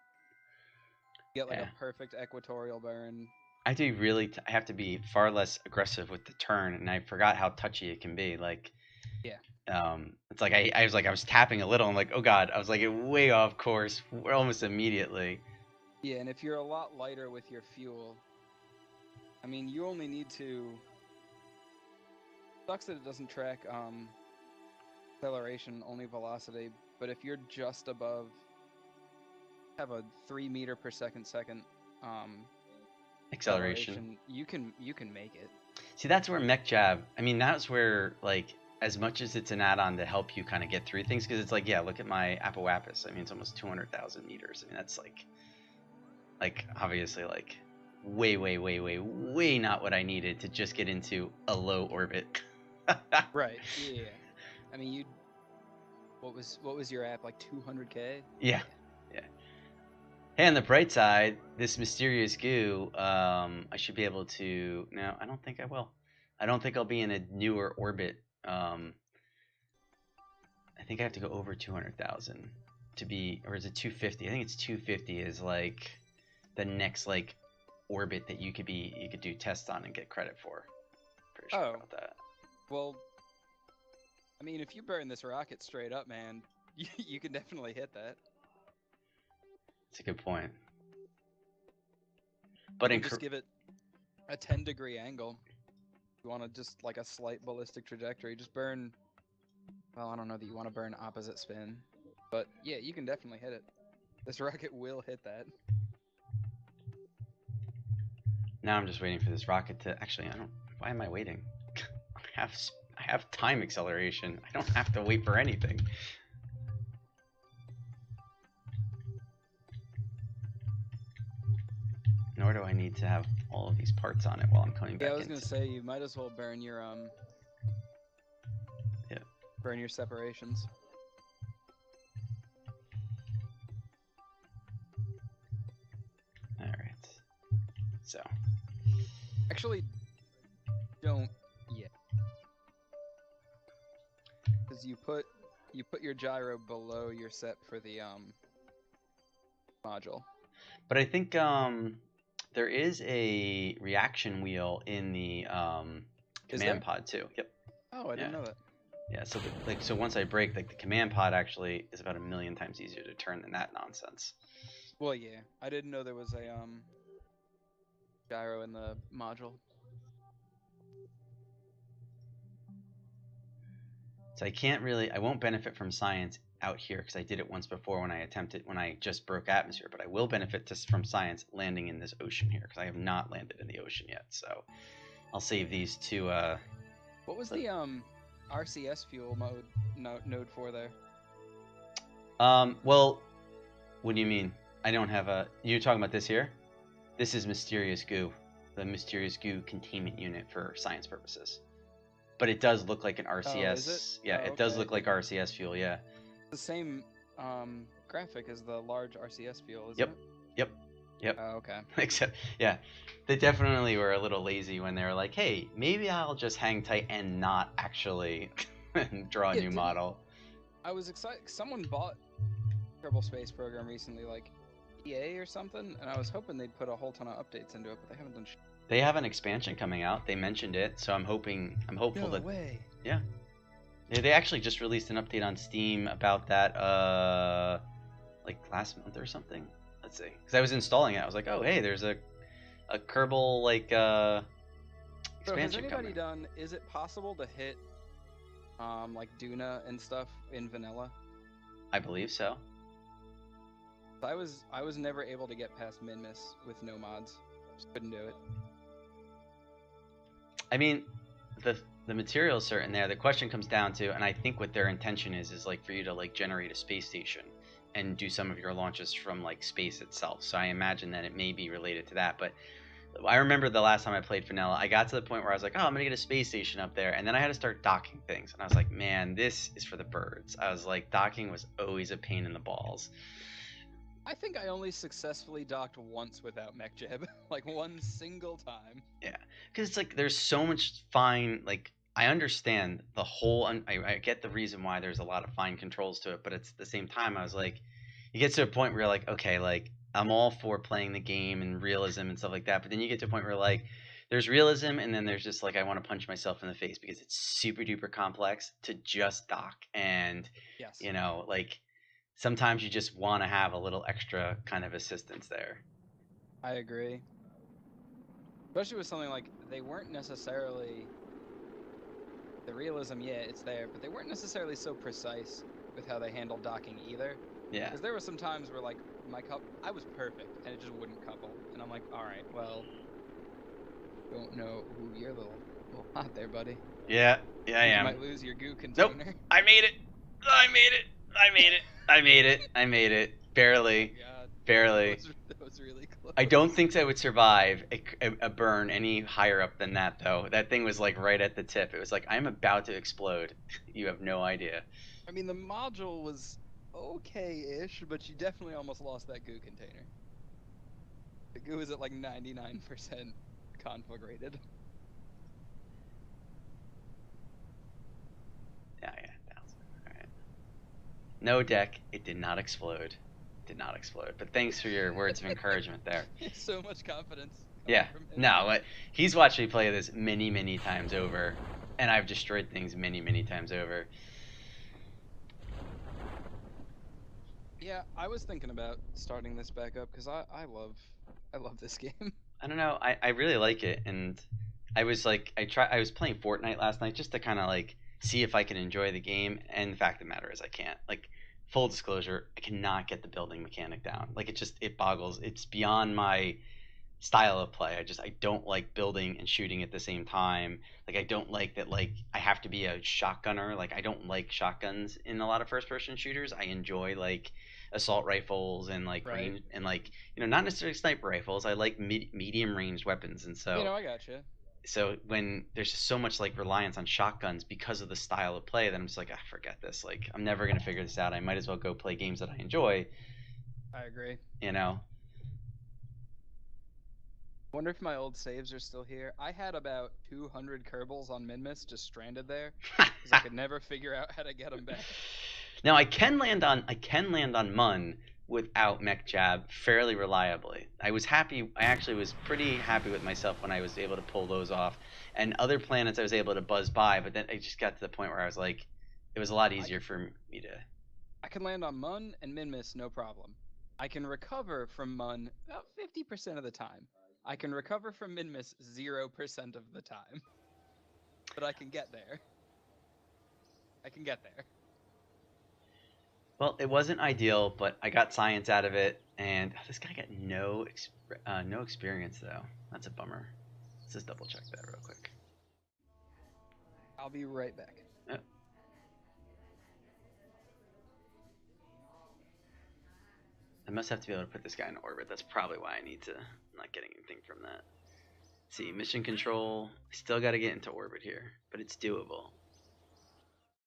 Get like a Yeah. perfect equatorial bearing. I do really. I have to be far less aggressive with the turn, and I forgot how touchy it can be. Like, Yeah. it's like I was tapping a little. I'm like, oh god, I was like way off course, almost immediately. Yeah, and if you're a lot lighter with your fuel, I mean, you only need to. Sucks that it doesn't track acceleration, only velocity. But if you're just above, have a 3 meter per second um Acceleration. acceleration, you can make it. See, that's where mech jab. I mean, that's where like as much as it's an add-on to help you kind of get through things, because it's like, yeah, look at my Apoapis. I mean, it's almost 200,000 meters. I mean, that's like obviously like way not what I needed to just get into a low orbit. Right. Yeah. I mean, you. What was your app like 200K? Yeah, yeah. Hey, on the bright side, this mysterious goo, I should be able to. No, I don't think I will. I don't think I'll be in a newer orbit. I think I have to go over 200,000 to be, or is it 250? I think it's 250 is like the next like orbit that you could do tests on and get credit for. Pretty sure Oh, about that. well, I mean, if you burn this rocket straight up, man, you can definitely hit that. It's a good point. You But can just give it a 10-degree angle. You want to just like a slight ballistic trajectory. Just burn. Well, I don't know that you want to burn opposite spin, but yeah, you can definitely hit it. This rocket will hit that. now I'm just waiting for this rocket to actually. I don't. Why am I waiting? have I have time acceleration. I don't have to wait for anything. Nor do I need to have all of these parts on it while I'm coming Yeah, back I was into. gonna say you might as well burn your Yeah. burn your separations. All right. So. Actually, don't yet, because you put your gyro below your set for the module. But I think there is a reaction wheel in the Is command there? pod too. Yep. Oh, I Yeah. didn't know that. Yeah. So so once I break, like the command pod actually is about 1,000,000 times easier to turn than that nonsense. Well, yeah, I didn't know there was a gyro in the module. So I won't benefit from science out here because I did it once before when I just broke atmosphere. But I will benefit just from science landing in this ocean here because I have not landed in the ocean yet. So I'll save these to. What was the RCS fuel mode node for there? Well, what do you mean? I don't have a. You're talking about this here? This is mysterious goo, the mysterious goo containment unit for science purposes. But it does look like an Oh, is it? RCS. Yeah, Oh, it does okay. look like RCS fuel. Yeah. The same graphic as the large RCS fuel, isn't Yep. it? Yep. Yep. Oh, okay. Except, yeah, they definitely were a little lazy when they were like, "Hey, maybe I'll just hang tight and not actually draw a Yeah, new didn't model." I was excited. Someone bought Kerbal Space Program recently, like EA or something, and I was hoping they'd put a whole ton of updates into it, but they haven't done. They have an expansion coming out. They mentioned it, so I'm hopeful No that way. yeah. They actually just released an update on Steam about that, like last month or something. Let's see, because I was installing it, I was like, oh hey, there's a Kerbal like So has expansion anybody coming. done? Is it possible to hit like Duna and stuff in vanilla? I believe so. I was never able to get past Minmus with no mods. Just couldn't do it. I mean, the material's certain there. The question comes down to, and I think what their intention is like for you to like generate a space station and do some of your launches from like space itself. So I imagine that it may be related to that. But I remember the last time I played vanilla, I got to the point where I was like, oh, I'm gonna get a space station up there, and then I had to start docking things, and I was like, man, this is for the birds. I was like, docking was always a pain in the balls. I think I only successfully docked once without mech jib, like one single time. Yeah, because it's like there's so much fine. Like I understand the whole. I get the reason why there's a lot of fine controls to it, but it's at the same time I was like, you get to a point where you're like, okay, like I'm all for playing the game and realism and stuff like that, but then you get to a point where like there's realism and then there's just like I want to punch myself in the face because it's super duper complex to just dock and Yes, like sometimes you just want to have a little extra kind of assistance there. I agree. Especially with something like they weren't necessarily the realism. Yeah, it's there, but they weren't necessarily so precise with how they handled docking either. Yeah. Because there were some times where like I was perfect and it just wouldn't couple, and I'm like, all right, well, don't know who you're little hot there, buddy. Yeah, yeah, I You am. might lose your goo Nope. container. I made it. I made it. I made it. I made it. I made it. Barely. Oh God, Barely. that was really close. I don't think I would survive a burn any higher up than that, though. That thing was like right at the tip. It was like, I'm about to explode. You have no idea. I mean, the module was okay-ish, but you definitely almost lost that goo container. The goo is at like 99% conflagrated. Yeah, yeah. All right. No deck. It did not explode. Did not explode. But thanks for your words of encouragement there. So much confidence. Yeah. From him. No, he's watched me play this many, many times over, and I've destroyed things many, many times over. Yeah, I was thinking about starting this back up because I love this game. I don't know. I really like it, and I was like, I was playing Fortnite last night just to kind of like see if I can enjoy the game. And the fact of the matter is, I can't. Like, full disclosure, I cannot get the building mechanic down. Like, it boggles. It's beyond my style of play. I don't like building and shooting at the same time. Like I don't like that like I have to be a shotgunner. Like I don't like shotguns in a lot of first person shooters. I enjoy like assault rifles and like Right. range and like not necessarily sniper rifles. I like medium ranged weapons and so I gotcha. when there's just so much like reliance on shotguns because of the style of play, then I'm just like, ah, forget this. Like I'm never gonna figure this out. I might as well go play games that I enjoy. I agree. You know. Wonder if my old saves are still here. I had about 200 Kerbals on Minmus just stranded there because I could never figure out how to get them back. Now I can land on Mun without mech jab fairly reliably. I was happy. I actually was pretty happy with myself when I was able to pull those off. And other planets I was able to buzz by, but then I just got to the point where I was like, it was a lot easier for me to. I can land on Mun and Minmus no problem. I can recover from Mun about 50% of the time. I can recover from Minmus 0% of the time. But I can get there. I can get there. Well, it wasn't ideal, but I got science out of it, and this guy got no experience though. That's a bummer. Let's just double check that real quick. I'll be right back. Oh. I must have to be able to put this guy in orbit. That's probably why I need to. I'm not getting anything from that. Let's see, mission control. Still got to get into orbit here, but it's doable.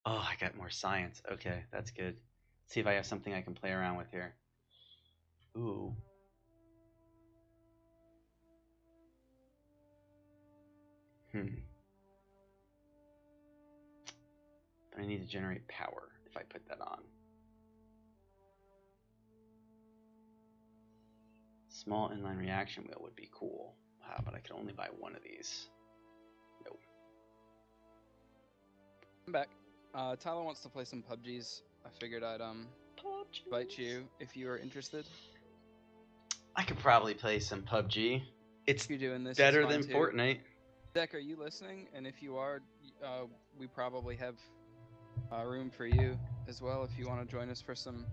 Oh, I got more science. Okay, that's good. Let's see if I have something I can play around with here. Ooh. But I need to generate power if I put that on. Small inline reaction wheel would be cool. But I can only buy one of these. Nope. I'm back. Tyler wants to play some PUBGs. I figured I'd invite you if you are interested. I could probably play some PUBG. It's You're doing this better than Fortnite. Deck, are you listening? And if you are, we probably have room for you as well if you want to join us for some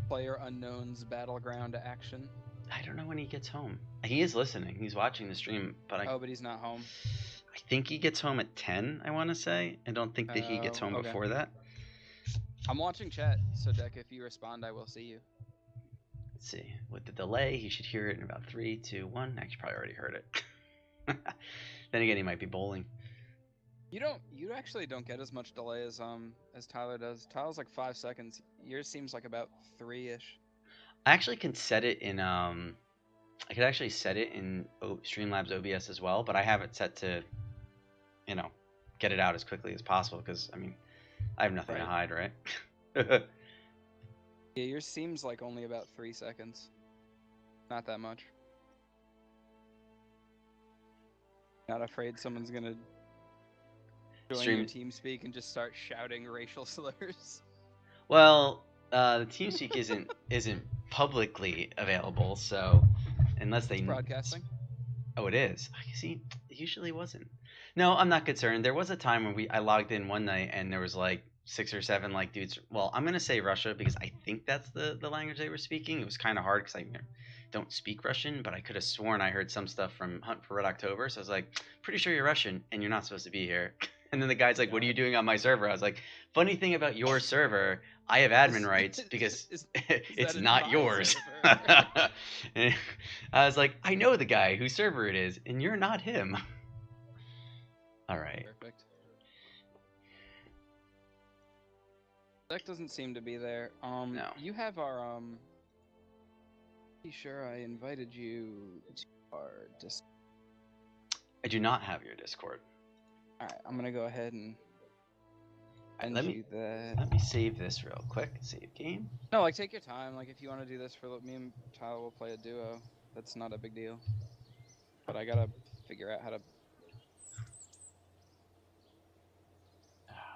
Player Unknown's Battleground action. I don't know when he gets home. He is listening. He's watching the stream, but but he's not home. I think he gets home at 10, I want to say. I don't think that he gets home before that. I'm watching chat, so Deck, if you respond, I will see you. Let's see. With the delay, he should hear it in about 3, 2, 1. Actually, probably already heard it. Then again, he might be bowling. You actually don't get as much delay as Tyler does. Tyler's like 5 seconds. Yours seems like about 3-ish. I actually can set it in I could actually set it in Streamlabs OBS as well, but I have it set to, you know, get it out as quickly as possible because I mean, I have nothing to Right. hide, right? Yeah, yours seems like only about 3 seconds. Not that much. Not afraid someone's gonna join your Stream. team speak and just start shouting racial slurs. Well, the TeamSpeak isn't publicly available, so unless It's they. broadcasting. Oh, it is. See, it usually wasn't. No, I'm not concerned. There was a time when I logged in one night and there was like 6 or 7 like dudes. Well, I'm gonna say Russia because I think that's the language they were speaking. It was kind of hard because I don't speak Russian, but I could have sworn I heard some stuff from Hunt for Red October. So I was like, pretty sure you're Russian and you're not supposed to be here. And then the guy's like, "What are you doing on my server?" I was like, "Funny thing about your server, I have admin rights because it's not yours." I was like, "I know the guy whose server it is, and you're not him." All right. Perfect. Deck doesn't seem to be there. No, You have our Pretty sure I invited you to our Discord. I do not have your Discord. All right, I'm gonna go ahead and All right, send you that. let me save this real quick. Save game. No, like take your time. Like if you want to do this for me and Tyler will play a duo. That's not a big deal. But I gotta figure out how to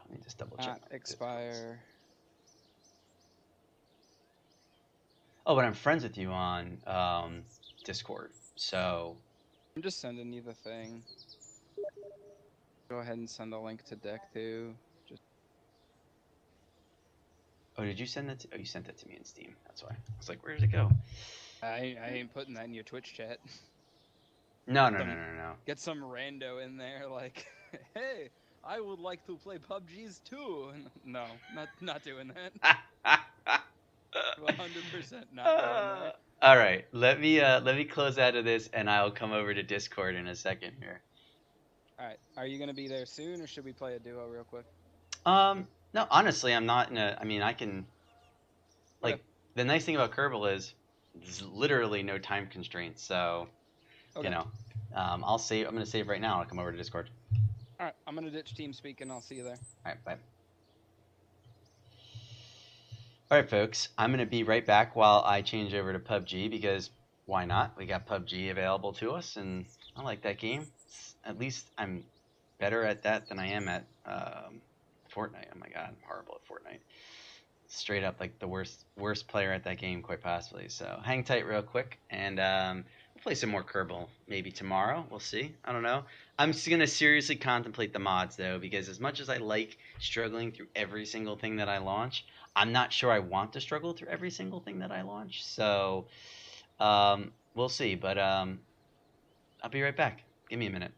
Let me just double check. not expire. Oh, but I'm friends with you on Discord, so. I'm just sending you the thing. Go ahead and send a link to deck too. Just Oh, did you send that? Oh, you sent that to me in Steam. That's why. I was like, where did it go? I ain't putting that in your Twitch chat. No. Get some rando in there like, hey, I would like to play PUBGs too. No, not doing that. 100% not doing that. All right, let me close out of this, and I'll come over to Discord in a second here. All right, are you gonna be there soon, or should we play a duo real quick? No, honestly, I'm not in a. I mean, I can. Like, Okay. the nice thing about Kerbal is there's literally no time constraints. So, Okay. I'll save. I'm gonna save right now. I'll come over to Discord. All right, I'm gonna ditch TeamSpeak and I'll see you there. All right, bye. All right, folks. I'm gonna be right back while I change over to PUBG because why not? We got PUBG available to us, and I like that game. At least I'm better at that than I am at Fortnite. Oh my god, I'm horrible at Fortnite. Straight up, like the worst player at that game, quite possibly. So hang tight, real quick, and we'll play some more Kerbal maybe tomorrow. We'll see. I don't know. I'm just gonna seriously contemplate the mods though, because as much as I like struggling through every single thing that I launch, I'm not sure I want to struggle through every single thing that I launch. So we'll see. But I'll be right back. Give me a minute.